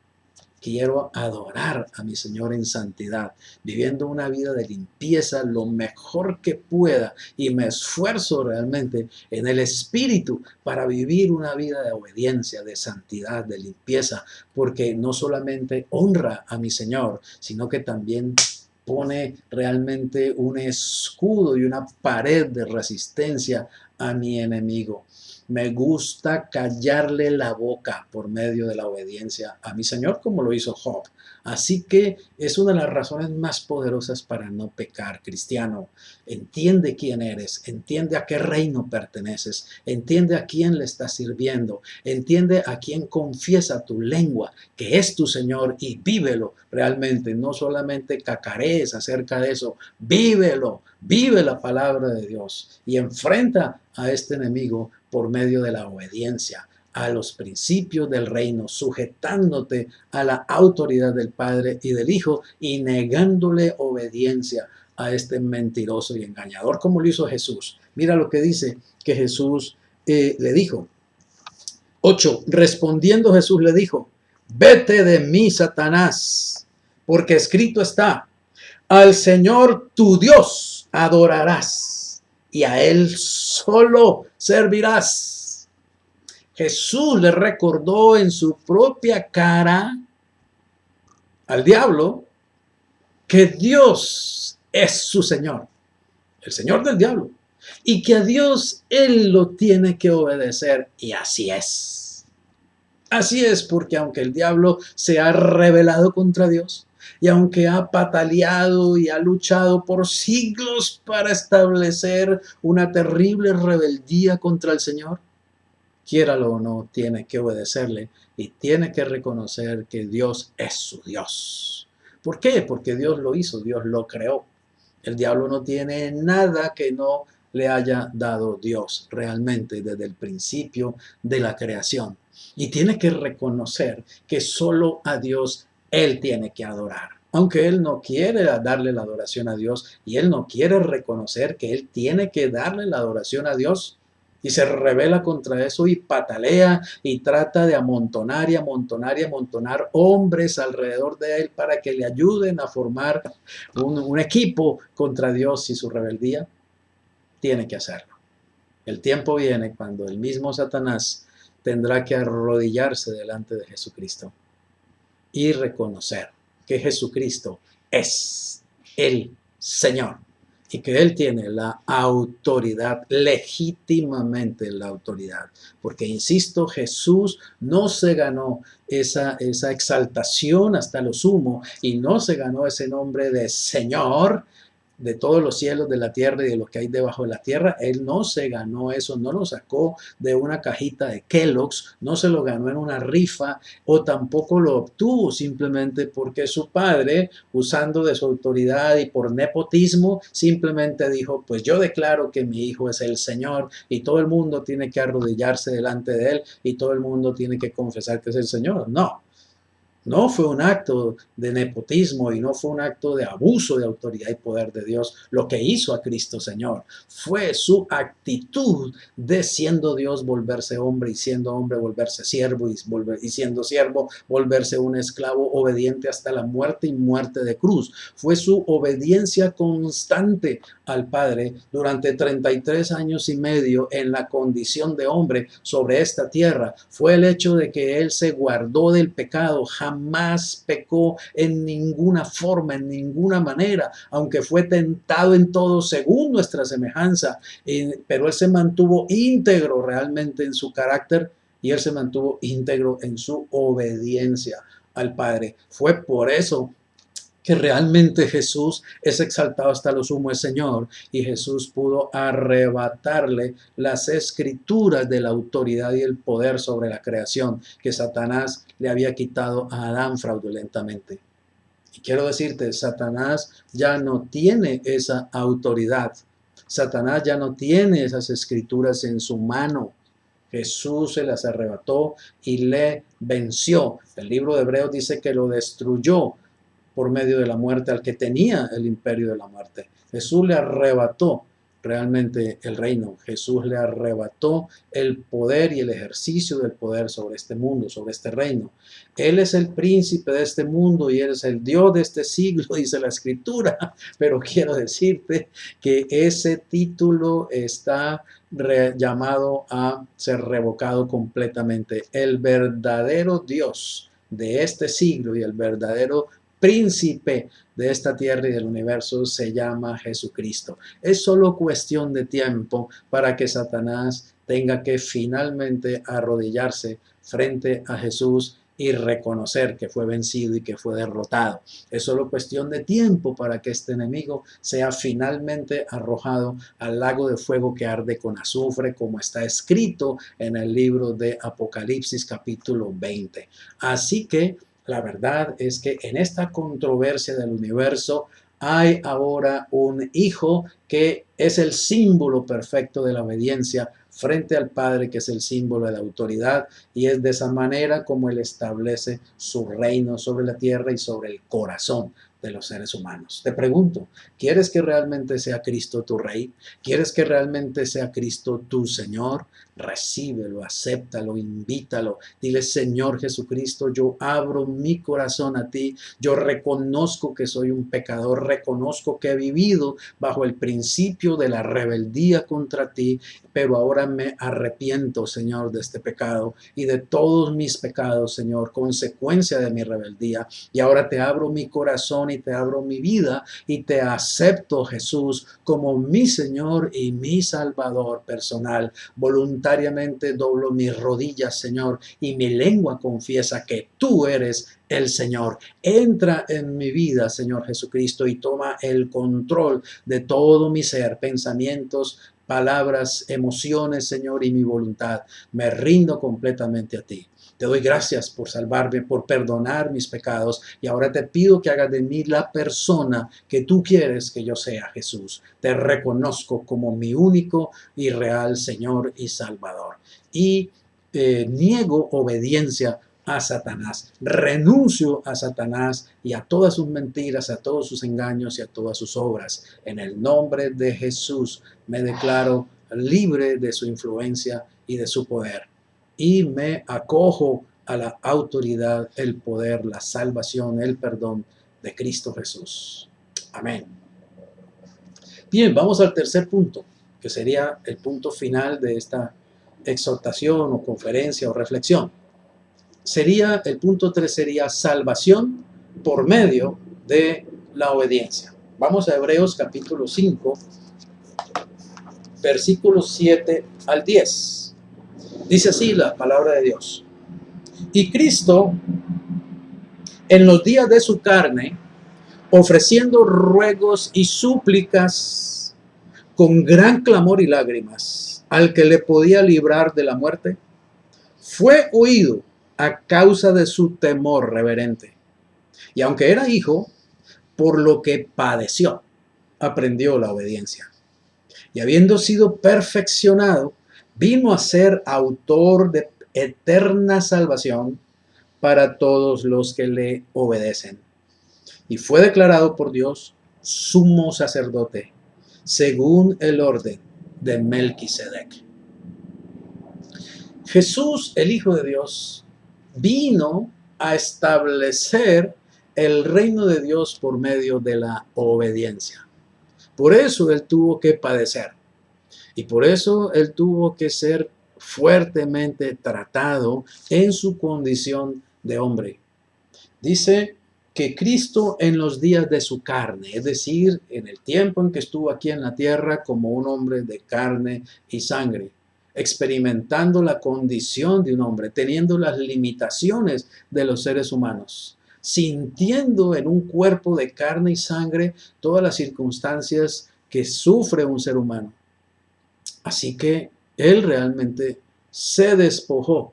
Quiero adorar a mi Señor en santidad, viviendo una vida de limpieza lo mejor que pueda y me esfuerzo realmente en el Espíritu para vivir una vida de obediencia, de santidad, de limpieza, porque no solamente honra a mi Señor, sino que también pone realmente un escudo y una pared de resistencia a mi enemigo. Me gusta callarle la boca por medio de la obediencia a mi Señor, como lo hizo Job. Así que es una de las razones más poderosas para no pecar, cristiano. Entiende quién eres, entiende a qué reino perteneces, entiende a quién le estás sirviendo, entiende a quién confiesa tu lengua, que es tu Señor, y vívelo realmente. No solamente cacarees acerca de eso, vívelo, vive la palabra de Dios y enfrenta a este enemigo por medio de la obediencia a los principios del reino, sujetándote a la autoridad del Padre y del Hijo y negándole obediencia a este mentiroso y engañador, como lo hizo Jesús. Mira lo que dice que Jesús le dijo. 8. Respondiendo Jesús le dijo, vete de mí, Satanás, porque escrito está, al Señor tu Dios adorarás y a Él solo servirás. Jesús le recordó en su propia cara al diablo que Dios es su Señor, el Señor del diablo, y que a Dios Él lo tiene que obedecer, y así es. Así es, porque aunque el diablo se ha rebelado contra Dios, y aunque ha pataleado y ha luchado por siglos para establecer una terrible rebeldía contra el Señor, quiéralo o no, tiene que obedecerle y tiene que reconocer que Dios es su Dios. ¿Por qué? Porque Dios lo hizo, Dios lo creó. El diablo no tiene nada que no le haya dado Dios realmente desde el principio de la creación. Y tiene que reconocer que solo a Dios él tiene que adorar. Aunque él no quiere darle la adoración a Dios y él no quiere reconocer que él tiene que darle la adoración a Dios, y se rebela contra eso y patalea y trata de amontonar y amontonar y amontonar hombres alrededor de él para que le ayuden a formar un equipo contra Dios y su rebeldía, tiene que hacerlo. El tiempo viene cuando el mismo Satanás tendrá que arrodillarse delante de Jesucristo y reconocer que Jesucristo es el Señor y que Él tiene la autoridad, legítimamente la autoridad. Porque, insisto, Jesús no se ganó esa exaltación hasta lo sumo y no se ganó ese nombre de Señor de todos los cielos, de la tierra y de lo que hay debajo de la tierra. Él no se ganó eso, no lo sacó de una cajita de Kellogg's, no se lo ganó en una rifa o tampoco lo obtuvo simplemente porque su padre, usando de su autoridad y por nepotismo, simplemente dijo, pues yo declaro que mi hijo es el Señor y todo el mundo tiene que arrodillarse delante de él y todo el mundo tiene que confesar que es el Señor. No. No fue un acto de nepotismo y no fue un acto de abuso de autoridad y poder de Dios lo que hizo a Cristo Señor. Fue su actitud de siendo Dios volverse hombre y siendo hombre volverse siervo y siendo siervo volverse un esclavo obediente hasta la muerte y muerte de cruz. Fue su obediencia constante al Padre durante 33 años y medio en la condición de hombre sobre esta tierra. Fue el hecho de que Él se guardó del pecado, jamás pecó en ninguna forma, en ninguna manera, aunque fue tentado en todo según nuestra semejanza, pero Él se mantuvo íntegro realmente en su carácter y Él se mantuvo íntegro en su obediencia al Padre. Fue por eso que realmente Jesús es exaltado hasta lo sumo el Señor y Jesús pudo arrebatarle las escrituras de la autoridad y el poder sobre la creación que Satanás le había quitado a Adán fraudulentamente. Y quiero decirte, Satanás ya no tiene esa autoridad. Satanás ya no tiene esas escrituras en su mano. Jesús se las arrebató y le venció. El libro de Hebreos dice que lo destruyó por medio de la muerte al que tenía el imperio de la muerte. Jesús le arrebató realmente el reino. Jesús le arrebató el poder y el ejercicio del poder sobre este mundo, sobre este reino. Él es el príncipe de este mundo y Él es el Dios de este siglo, dice la Escritura. Pero quiero decirte que ese título está llamado a ser revocado completamente. El verdadero Dios de este siglo y el verdadero príncipe de esta tierra y del universo se llama Jesucristo. Es solo cuestión de tiempo para que Satanás tenga que finalmente arrodillarse frente a Jesús y reconocer que fue vencido y que fue derrotado. Es solo cuestión de tiempo para que este enemigo sea finalmente arrojado al lago de fuego que arde con azufre, como está escrito en el libro de Apocalipsis capítulo 20. Así que la verdad es que en esta controversia del universo hay ahora un hijo que es el símbolo perfecto de la obediencia frente al Padre, que es el símbolo de la autoridad, y es de esa manera como Él establece su reino sobre la tierra y sobre el corazón de los seres humanos. Te pregunto, ¿quieres que realmente sea Cristo tu Rey? ¿Quieres que realmente sea Cristo tu Señor? Recíbelo, acéptalo, invítalo. Dile, Señor Jesucristo, yo abro mi corazón a ti. Yo reconozco que soy un pecador, reconozco que he vivido bajo el principio de la rebeldía contra ti, pero ahora me arrepiento, Señor, de este pecado y de todos mis pecados, Señor, consecuencia de mi rebeldía. Y ahora te abro mi corazón y te abro mi vida y te acepto, Jesús, como mi Señor y mi Salvador personal. Voluntariamente doblo mis rodillas, Señor, y mi lengua confiesa que tú eres el Señor. Entra en mi vida, Señor Jesucristo, y toma el control de todo mi ser, pensamientos, palabras, emociones, Señor, y mi voluntad. Me rindo completamente a ti. Te doy gracias por salvarme, por perdonar mis pecados, y ahora te pido que hagas de mí la persona que tú quieres que yo sea, Jesús. Te reconozco como mi único y real Señor y Salvador. Y niego obediencia a Satanás. Renuncio a Satanás y a todas sus mentiras, a todos sus engaños y a todas sus obras. En el nombre de Jesús me declaro libre de su influencia y de su poder. Y me acojo a la autoridad, el poder, la salvación, el perdón de Cristo Jesús. Amén. Bien, vamos al tercer punto, que sería el punto final de esta exhortación o conferencia o reflexión. El punto 3 sería salvación por medio de la obediencia. Vamos a Hebreos capítulo 5, versículos 7 al 10. Dice así la palabra de Dios. Y Cristo, en los días de su carne, ofreciendo ruegos y súplicas con gran clamor y lágrimas al que le podía librar de la muerte, fue oído a causa de su temor reverente. Y aunque era hijo, por lo que padeció, aprendió la obediencia. Y habiendo sido perfeccionado, vino a ser autor de eterna salvación para todos los que le obedecen. Y fue declarado por Dios sumo sacerdote, según el orden de Melquisedec. Jesús, el Hijo de Dios, vino a establecer el reino de Dios por medio de la obediencia. Por eso Él tuvo que padecer. Y por eso Él tuvo que ser fuertemente tratado en su condición de hombre. Dice que Cristo en los días de su carne, es decir, en el tiempo en que estuvo aquí en la tierra como un hombre de carne y sangre, experimentando la condición de un hombre, teniendo las limitaciones de los seres humanos, sintiendo en un cuerpo de carne y sangre todas las circunstancias que sufre un ser humano. Así que Él realmente se despojó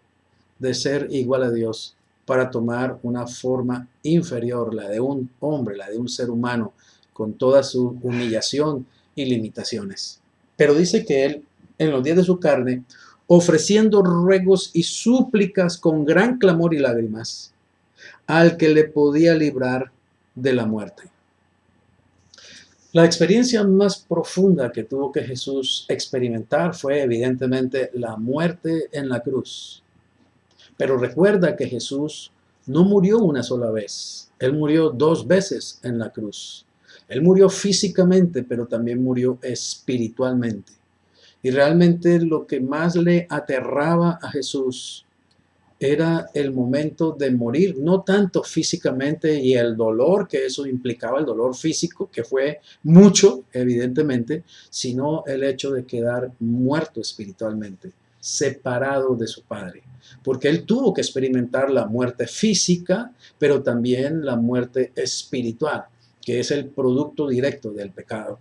de ser igual a Dios para tomar una forma inferior, la de un hombre, la de un ser humano, con toda su humillación y limitaciones. Pero dice que Él, en los días de su carne, ofreciendo ruegos y súplicas con gran clamor y lágrimas, al que le podía librar de la muerte. La experiencia más profunda que tuvo que Jesús experimentar fue evidentemente la muerte en la cruz. Pero recuerda que Jesús no murió una sola vez. Él murió 2 veces en la cruz. Él murió físicamente, pero también murió espiritualmente. Y realmente lo que más le aterraba a Jesús era el momento de morir, no tanto físicamente y el dolor que eso implicaba, el dolor físico, que fue mucho, evidentemente, sino el hecho de quedar muerto espiritualmente, separado de su Padre. Porque él tuvo que experimentar la muerte física, pero también la muerte espiritual, que es el producto directo del pecado.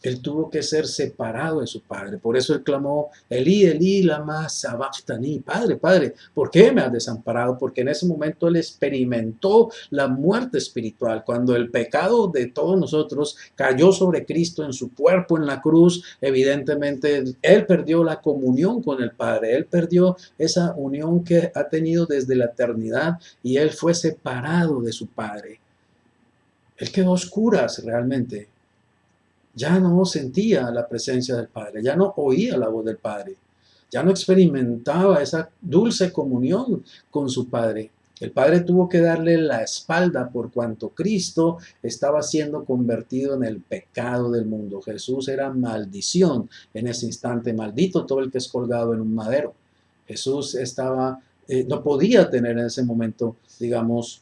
Él tuvo que ser separado de su padre. Por eso él clamó, Elí, Elí, lama sabachthani. Padre, Padre, ¿por qué me has desamparado? Porque en ese momento él experimentó la muerte espiritual. Cuando el pecado de todos nosotros cayó sobre Cristo en su cuerpo en la cruz, evidentemente él perdió la comunión con el Padre. Él perdió esa unión que ha tenido desde la eternidad y él fue separado de su Padre. Él quedó a oscuras realmente. Ya no sentía la presencia del Padre, ya no oía la voz del Padre, ya no experimentaba esa dulce comunión con su Padre. El Padre tuvo que darle la espalda por cuanto Cristo estaba siendo convertido en el pecado del mundo. Jesús era maldición en ese instante, maldito todo el que es colgado en un madero. Jesús no podía tener en ese momento, digamos,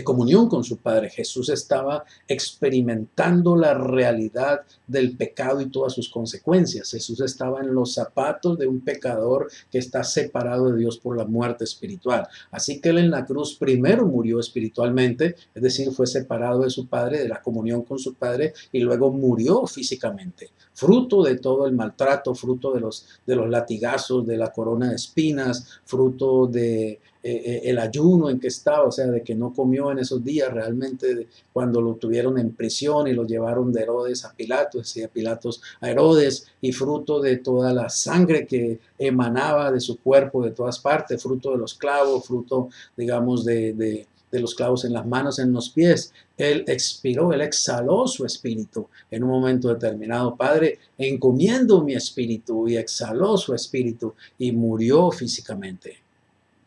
comunión con su Padre. Jesús estaba experimentando la realidad del pecado y todas sus consecuencias. Jesús estaba en los zapatos de un pecador que está separado de Dios por la muerte espiritual. Así que él en la cruz primero murió espiritualmente, es decir, fue separado de su Padre, de la comunión con su Padre, y luego murió físicamente, fruto de todo el maltrato, fruto de los latigazos, de la corona de espinas, fruto de el ayuno en que estaba, o sea, de que no comió en esos días realmente cuando lo tuvieron en prisión y lo llevaron de Herodes a Pilatos y de Pilatos a Herodes, y fruto de toda la sangre que emanaba de su cuerpo de todas partes, fruto de los clavos, fruto, digamos, de los clavos en las manos, en los pies. Él expiró, él exhaló su espíritu en un momento determinado. Padre, encomiendo mi espíritu, y exhaló su espíritu y murió físicamente.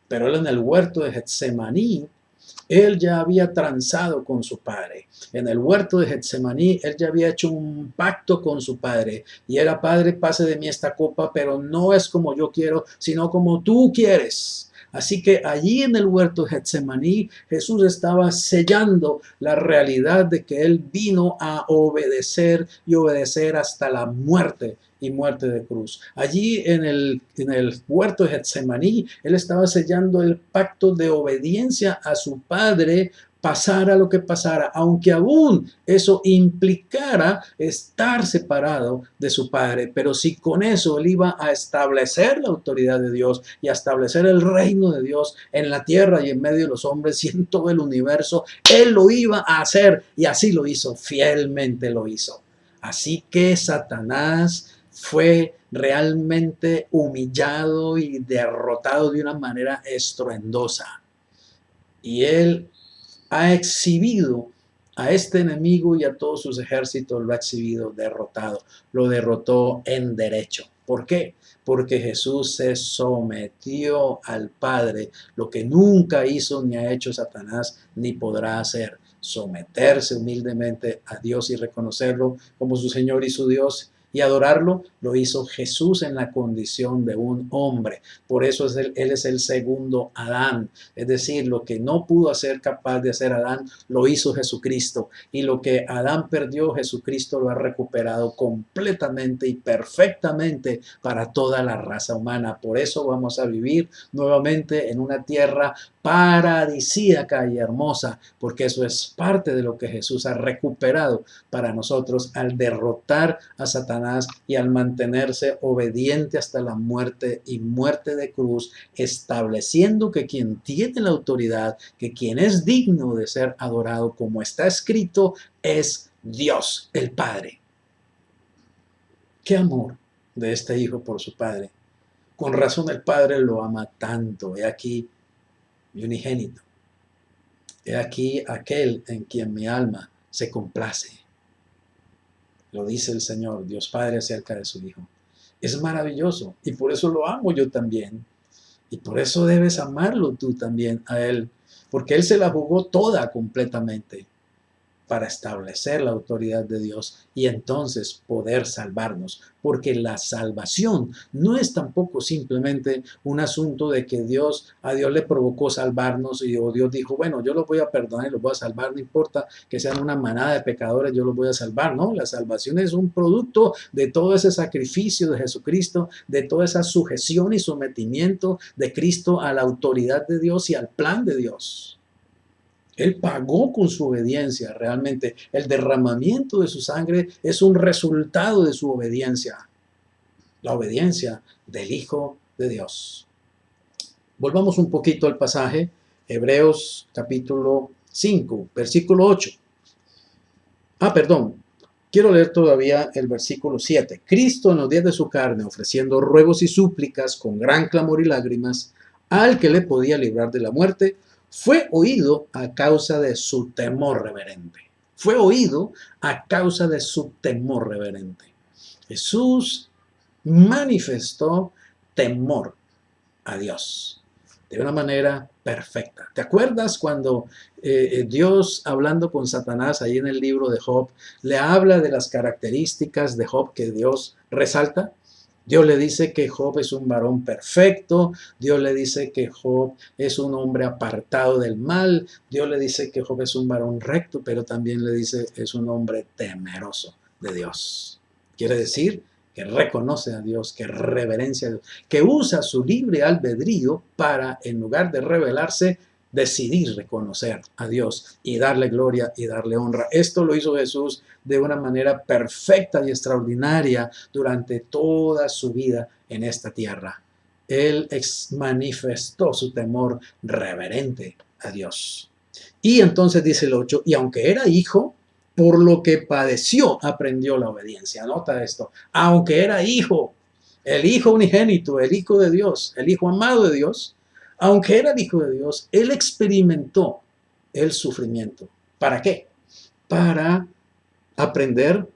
Pero él en el huerto de Getsemaní, él ya había transado con su Padre. En el huerto de Getsemaní, él ya había hecho un pacto con su Padre. Y era: Padre, pase de mí esta copa, pero no es como yo quiero, sino como tú quieres. Así que allí en el huerto de Getsemaní, Jesús estaba sellando la realidad de que él vino a obedecer y obedecer hasta la muerte y muerte de cruz. Allí en el huerto de Getsemaní, él estaba sellando el pacto de obediencia a su Padre, pasara lo que pasara, aunque aún eso implicara estar separado de su Padre. Pero si con eso él iba a establecer la autoridad de Dios y a establecer el reino de Dios en la tierra y en medio de los hombres y en todo el universo, él lo iba a hacer, y así lo hizo, fielmente lo hizo. Así que Satanás fue realmente humillado y derrotado de una manera estruendosa. Y él ha exhibido a este enemigo y a todos sus ejércitos, lo ha exhibido derrotado, lo derrotó en derecho. ¿Por qué? Porque Jesús se sometió al Padre, lo que nunca hizo ni ha hecho Satanás ni podrá hacer: someterse humildemente a Dios y reconocerlo como su Señor y su Dios, y adorarlo. Lo hizo Jesús en la condición de un hombre. Por eso él es el segundo Adán. Es decir, lo que no pudo hacer capaz de hacer Adán, lo hizo Jesucristo. Y lo que Adán perdió, Jesucristo lo ha recuperado completamente y perfectamente para toda la raza humana. Por eso vamos a vivir nuevamente en una tierra paradisíaca y hermosa, porque eso es parte de lo que Jesús ha recuperado para nosotros al derrotar a Satanás y al mantenerse obediente hasta la muerte y muerte de cruz, estableciendo que quien tiene la autoridad, que quien es digno de ser adorado, como está escrito, es Dios, el Padre. ¡Qué amor de este hijo por su Padre! Con razón el Padre lo ama tanto. He aquí mi unigénito. He aquí aquel en quien mi alma se complace. Lo dice el Señor, Dios Padre, acerca de su Hijo. Es maravilloso, y por eso lo amo yo también. Y por eso debes amarlo tú también a Él, porque Él se la jugó toda completamente para establecer la autoridad de Dios y entonces poder salvarnos, porque la salvación no es tampoco simplemente un asunto de que a Dios le provocó salvarnos y Dios dijo: bueno, yo los voy a perdonar y los voy a salvar, no importa que sean una manada de pecadores, yo los voy a salvar. No, la salvación es un producto de todo ese sacrificio de Jesucristo, de toda esa sujeción y sometimiento de Cristo a la autoridad de Dios y al plan de Dios. Él pagó con su obediencia. Realmente el derramamiento de su sangre es un resultado de su obediencia, la obediencia del Hijo de Dios. Volvamos un poquito al pasaje, Hebreos capítulo 5, versículo 8. Quiero leer todavía el versículo 7. Cristo en los días de su carne, ofreciendo ruegos y súplicas con gran clamor y lágrimas al que le podía librar de la muerte, fue oído a causa de su temor reverente. Fue oído a causa de su temor reverente. Jesús manifestó temor a Dios de una manera perfecta. ¿Te acuerdas cuando Dios, hablando con Satanás ahí en el libro de Job, le habla de las características de Job que Dios resalta? Dios le dice que Job es un varón perfecto, Dios le dice que Job es un hombre apartado del mal, Dios le dice que Job es un varón recto, pero también le dice es un hombre temeroso de Dios. Quiere decir que reconoce a Dios, que reverencia a Dios, que usa su libre albedrío para, en lugar de rebelarse, decidir reconocer a Dios y darle gloria y darle honra. Esto lo hizo Jesús de una manera perfecta y extraordinaria durante toda su vida en esta tierra. Él manifestó su temor reverente a Dios. Y entonces dice el 8, y aunque era hijo, por lo que padeció, aprendió la obediencia. Nota esto, aunque era hijo, el hijo unigénito, el hijo de Dios, el hijo amado de Dios, aunque era el hijo de Dios, él experimentó el sufrimiento. ¿Para qué? Para aprender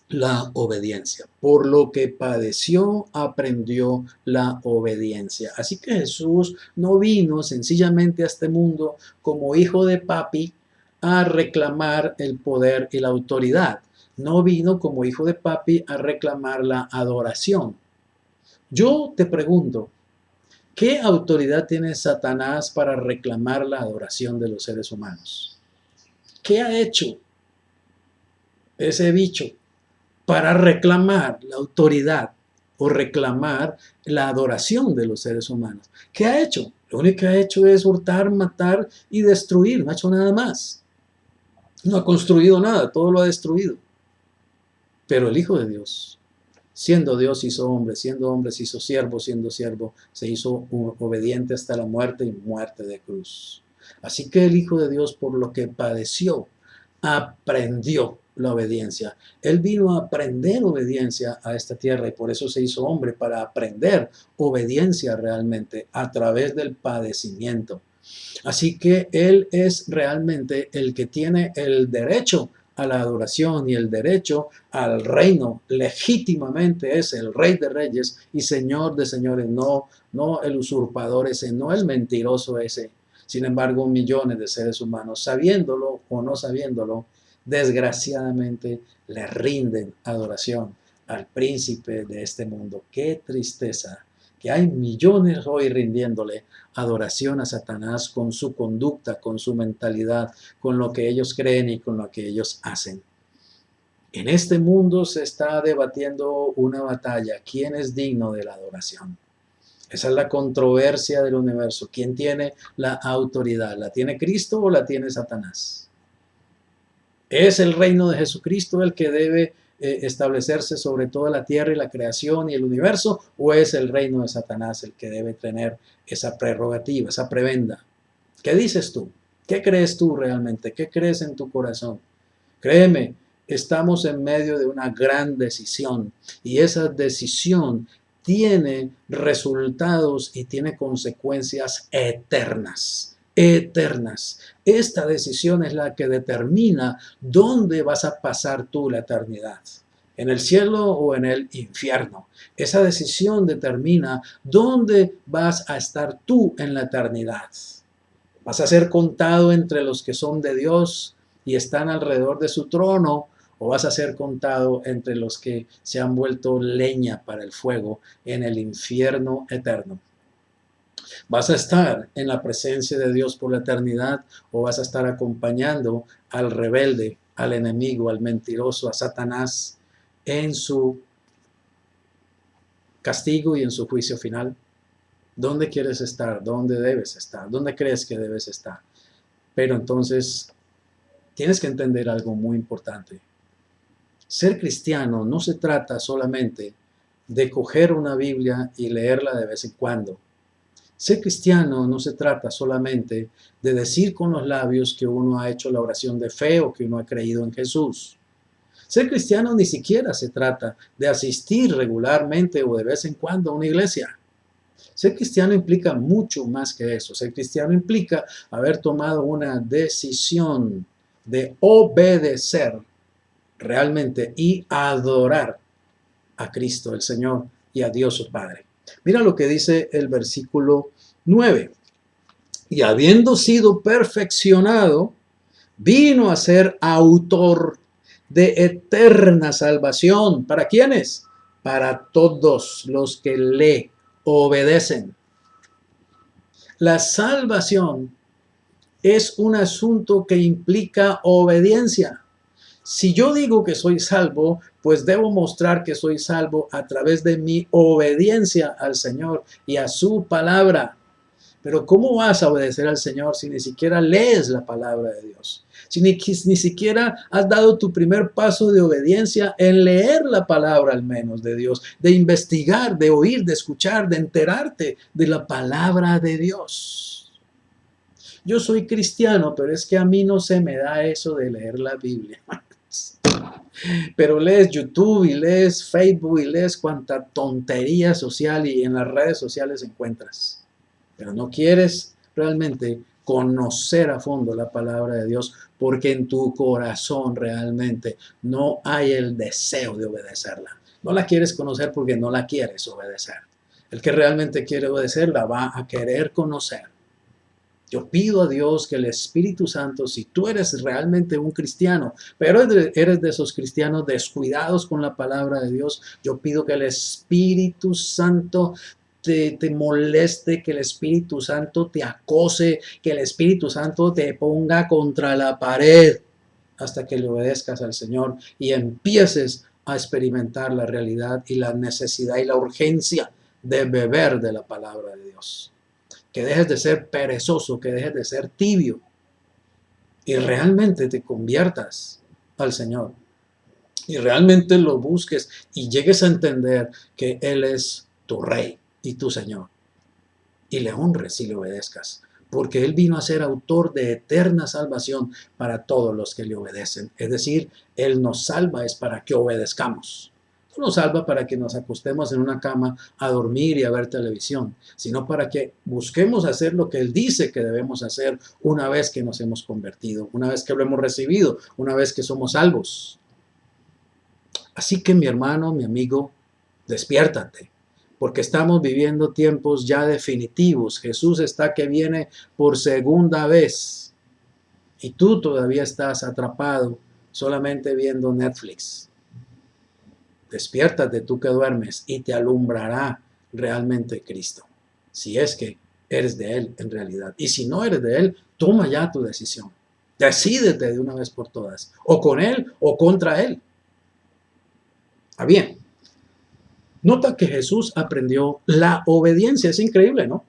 la obediencia. Por lo que padeció, aprendió la obediencia. Así que Jesús no vino sencillamente a este mundo como hijo de papi a reclamar el poder y la autoridad. No vino como hijo de papi a reclamar la adoración. Yo te pregunto, ¿qué autoridad tiene Satanás para reclamar la adoración de los seres humanos? ¿Qué ha hecho ese bicho para reclamar la autoridad o reclamar la adoración de los seres humanos? ¿Qué ha hecho? Lo único que ha hecho es hurtar, matar y destruir, no ha hecho nada más. No ha construido nada, todo lo ha destruido. Pero el Hijo de Dios, siendo Dios, hizo hombre, siendo hombre se hizo siervo, siendo siervo se hizo obediente hasta la muerte y muerte de cruz. Así que el Hijo de Dios, por lo que padeció, aprendió la obediencia. Él vino a aprender obediencia a esta tierra y por eso se hizo hombre, para aprender obediencia realmente a través del padecimiento. Así que Él es realmente el que tiene el derecho a la adoración y el derecho al reino. Legítimamente es el Rey de Reyes y Señor de Señores, no el usurpador ese, no el mentiroso ese. Sin embargo, millones de seres humanos, sabiéndolo o no sabiéndolo, desgraciadamente le rinden adoración al príncipe de este mundo. ¡Qué tristeza! Que hay millones hoy rindiéndole adoración a Satanás con su conducta, con su mentalidad, con lo que ellos creen y con lo que ellos hacen. En este mundo se está debatiendo una batalla. ¿Quién es digno de la adoración? Esa es la controversia del universo. ¿Quién tiene la autoridad? ¿La tiene Cristo o la tiene Satanás? ¿Es el reino de Jesucristo el que debe establecerse sobre toda la tierra y la creación y el universo? ¿O es el reino de Satanás el que debe tener esa prerrogativa, esa prebenda? ¿Qué dices tú? ¿Qué crees tú realmente? ¿Qué crees en tu corazón? Créeme, estamos en medio de una gran decisión y esa decisión tiene resultados y tiene consecuencias eternas. Eternas. Esta decisión es la que determina dónde vas a pasar tú la eternidad, en el cielo o en el infierno. Esa decisión determina dónde vas a estar tú en la eternidad. ¿Vas a ser contado entre los que son de Dios y están alrededor de su trono, o vas a ser contado entre los que se han vuelto leña para el fuego en el infierno eterno? ¿Vas a estar en la presencia de Dios por la eternidad o vas a estar acompañando al rebelde, al enemigo, al mentiroso, a Satanás en su castigo y en su juicio final? ¿Dónde quieres estar? ¿Dónde debes estar? ¿Dónde crees que debes estar? Pero entonces tienes que entender algo muy importante. Ser cristiano no se trata solamente de coger una Biblia y leerla de vez en cuando. Ser cristiano no se trata solamente de decir con los labios que uno ha hecho la oración de fe o que uno ha creído en Jesús. Ser cristiano ni siquiera se trata de asistir regularmente o de vez en cuando a una iglesia. Ser cristiano implica mucho más que eso. Ser cristiano implica haber tomado una decisión de obedecer realmente y adorar a Cristo el Señor y a Dios su Padre. Mira lo que dice el versículo 9. Y habiendo sido perfeccionado, vino a ser autor de eterna salvación. ¿Para quiénes? para todos los que le obedecen. La salvación es un asunto que implica obediencia. Si yo digo que soy salvo, pues debo mostrar que soy salvo a través de mi obediencia al Señor y a su palabra. Pero ¿cómo vas a obedecer al Señor si ni siquiera lees la palabra de Dios? Si ni siquiera has dado tu primer paso de obediencia en leer la palabra al menos de Dios, de investigar, de oír, de escuchar, de enterarte de la palabra de Dios. Yo soy cristiano, pero es que a mí no se me da eso de leer la Biblia. Pero lees YouTube y lees Facebook y lees cuanta tontería social y en las redes sociales encuentras. Pero no quieres realmente conocer a fondo la palabra de Dios porque en tu corazón realmente no hay el deseo de obedecerla. No la quieres conocer porque no la quieres obedecer. El que realmente quiere obedecer la va a querer conocer. Yo pido a Dios que el Espíritu Santo, si tú eres realmente un cristiano, pero eres de esos cristianos descuidados con la palabra de Dios, yo pido que el Espíritu Santo te moleste, que el Espíritu Santo te acose, que el Espíritu Santo te ponga contra la pared hasta que le obedezcas al Señor y empieces a experimentar la realidad y la necesidad y la urgencia de beber de la palabra de Dios. Que dejes de ser perezoso, que dejes de ser tibio y realmente te conviertas al Señor y realmente lo busques y llegues a entender que Él es tu Rey y tu Señor y le honres y le obedezcas, porque Él vino a ser autor de eterna salvación para todos los que le obedecen. Es decir, Él nos salva es para que obedezcamos. No nos salva para que nos acostemos en una cama a dormir y a ver televisión, sino para que busquemos hacer lo que Él dice que debemos hacer una vez que nos hemos convertido, una vez que lo hemos recibido, una vez que somos salvos. Así que mi hermano, mi amigo, despiértate, porque estamos viviendo tiempos ya definitivos. Jesús está que viene por segunda vez y tú todavía estás atrapado solamente viendo Netflix. Despiértate tú que duermes y te alumbrará realmente Cristo, si es que eres de Él en realidad. Y si no eres de Él, toma ya tu decisión. Decídete de una vez por todas, o con Él o contra Él. Bien, nota que Jesús aprendió la obediencia, es increíble, ¿no?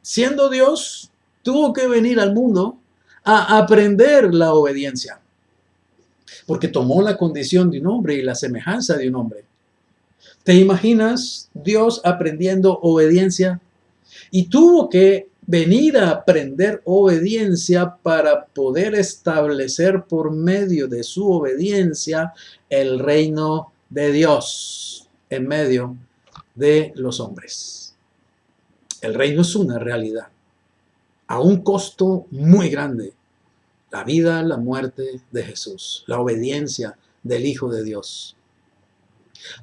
Siendo Dios, tuvo que venir al mundo a aprender la obediencia, porque tomó la condición de un hombre y la semejanza de un hombre. ¿Te imaginas Dios aprendiendo obediencia? Y tuvo que venir a aprender obediencia para poder establecer por medio de su obediencia el reino de Dios en medio de los hombres. El reino es una realidad a un costo muy grande. La vida, la muerte de Jesús, la obediencia del Hijo de Dios.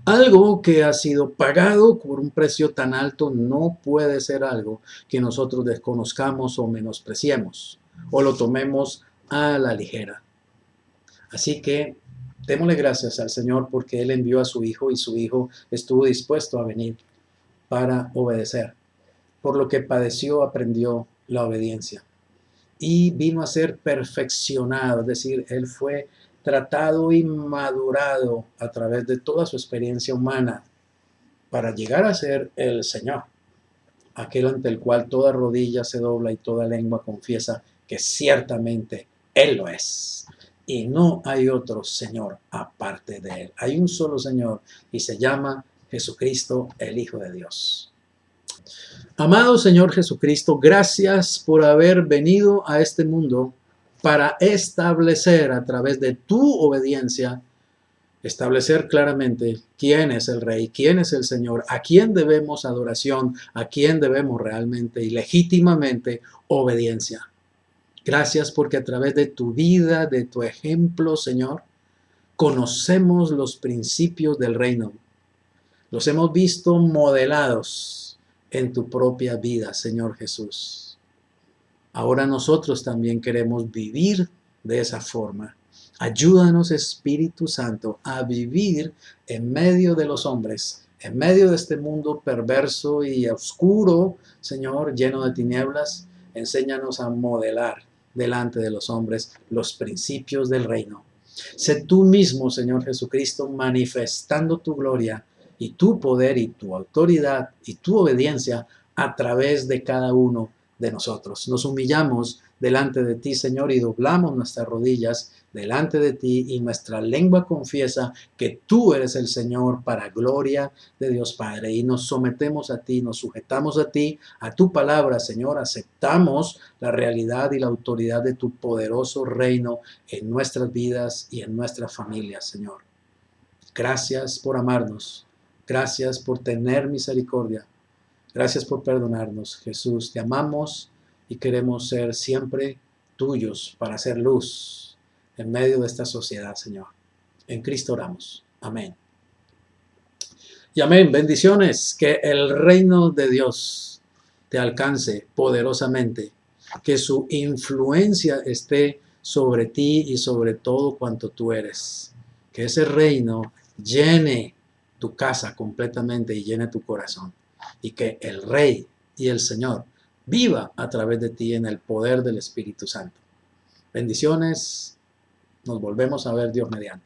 Algo que ha sido pagado por un precio tan alto no puede ser algo que nosotros desconozcamos o menospreciemos o lo tomemos a la ligera. Así que démosle gracias al Señor porque Él envió a su Hijo y su Hijo estuvo dispuesto a venir para obedecer. Por lo que padeció, aprendió la obediencia y vino a ser perfeccionado, es decir, Él fue tratado y madurado a través de toda su experiencia humana para llegar a ser el Señor, aquel ante el cual toda rodilla se dobla y toda lengua confiesa que ciertamente Él lo es. Y no hay otro Señor aparte de Él. Hay un solo Señor y se llama Jesucristo, el Hijo de Dios. Amado Señor Jesucristo, gracias por haber venido a este mundo para establecer a través de tu obediencia, establecer claramente quién es el Rey, quién es el Señor, a quién debemos adoración, a quién debemos realmente y legítimamente obediencia. Gracias porque a través de tu vida, de tu ejemplo, Señor, conocemos los principios del reino. Los hemos visto modelados en tu propia vida, Señor Jesús. Ahora nosotros también queremos vivir de esa forma. Ayúdanos, Espíritu Santo, a vivir en medio de los hombres, en medio de este mundo perverso y oscuro, Señor, lleno de tinieblas. Enséñanos a modelar delante de los hombres los principios del reino. Sé tú mismo, Señor Jesucristo, manifestando tu gloria y tu poder y tu autoridad y tu obediencia a través de cada uno de nosotros. Nos humillamos delante de ti, Señor, y doblamos nuestras rodillas delante de ti, y nuestra lengua confiesa que tú eres el Señor, para gloria de Dios Padre. Y nos sometemos a ti, nos sujetamos a ti, a tu palabra, Señor. Aceptamos la realidad y la autoridad de tu poderoso reino en nuestras vidas y en nuestras familias, Señor. Gracias por amarnos. Gracias por tener misericordia. Gracias por perdonarnos, Jesús. Te amamos y queremos ser siempre tuyos para hacer luz en medio de esta sociedad, Señor. En Cristo oramos. Amén. Y amén. Bendiciones. Que el reino de Dios te alcance poderosamente. Que su influencia esté sobre ti y sobre todo cuanto tú eres. Que ese reino llene tu casa completamente y llene tu corazón. Y que el Rey y el Señor viva a través de ti en el poder del Espíritu Santo. Bendiciones. Nos volvemos a ver, Dios mediante.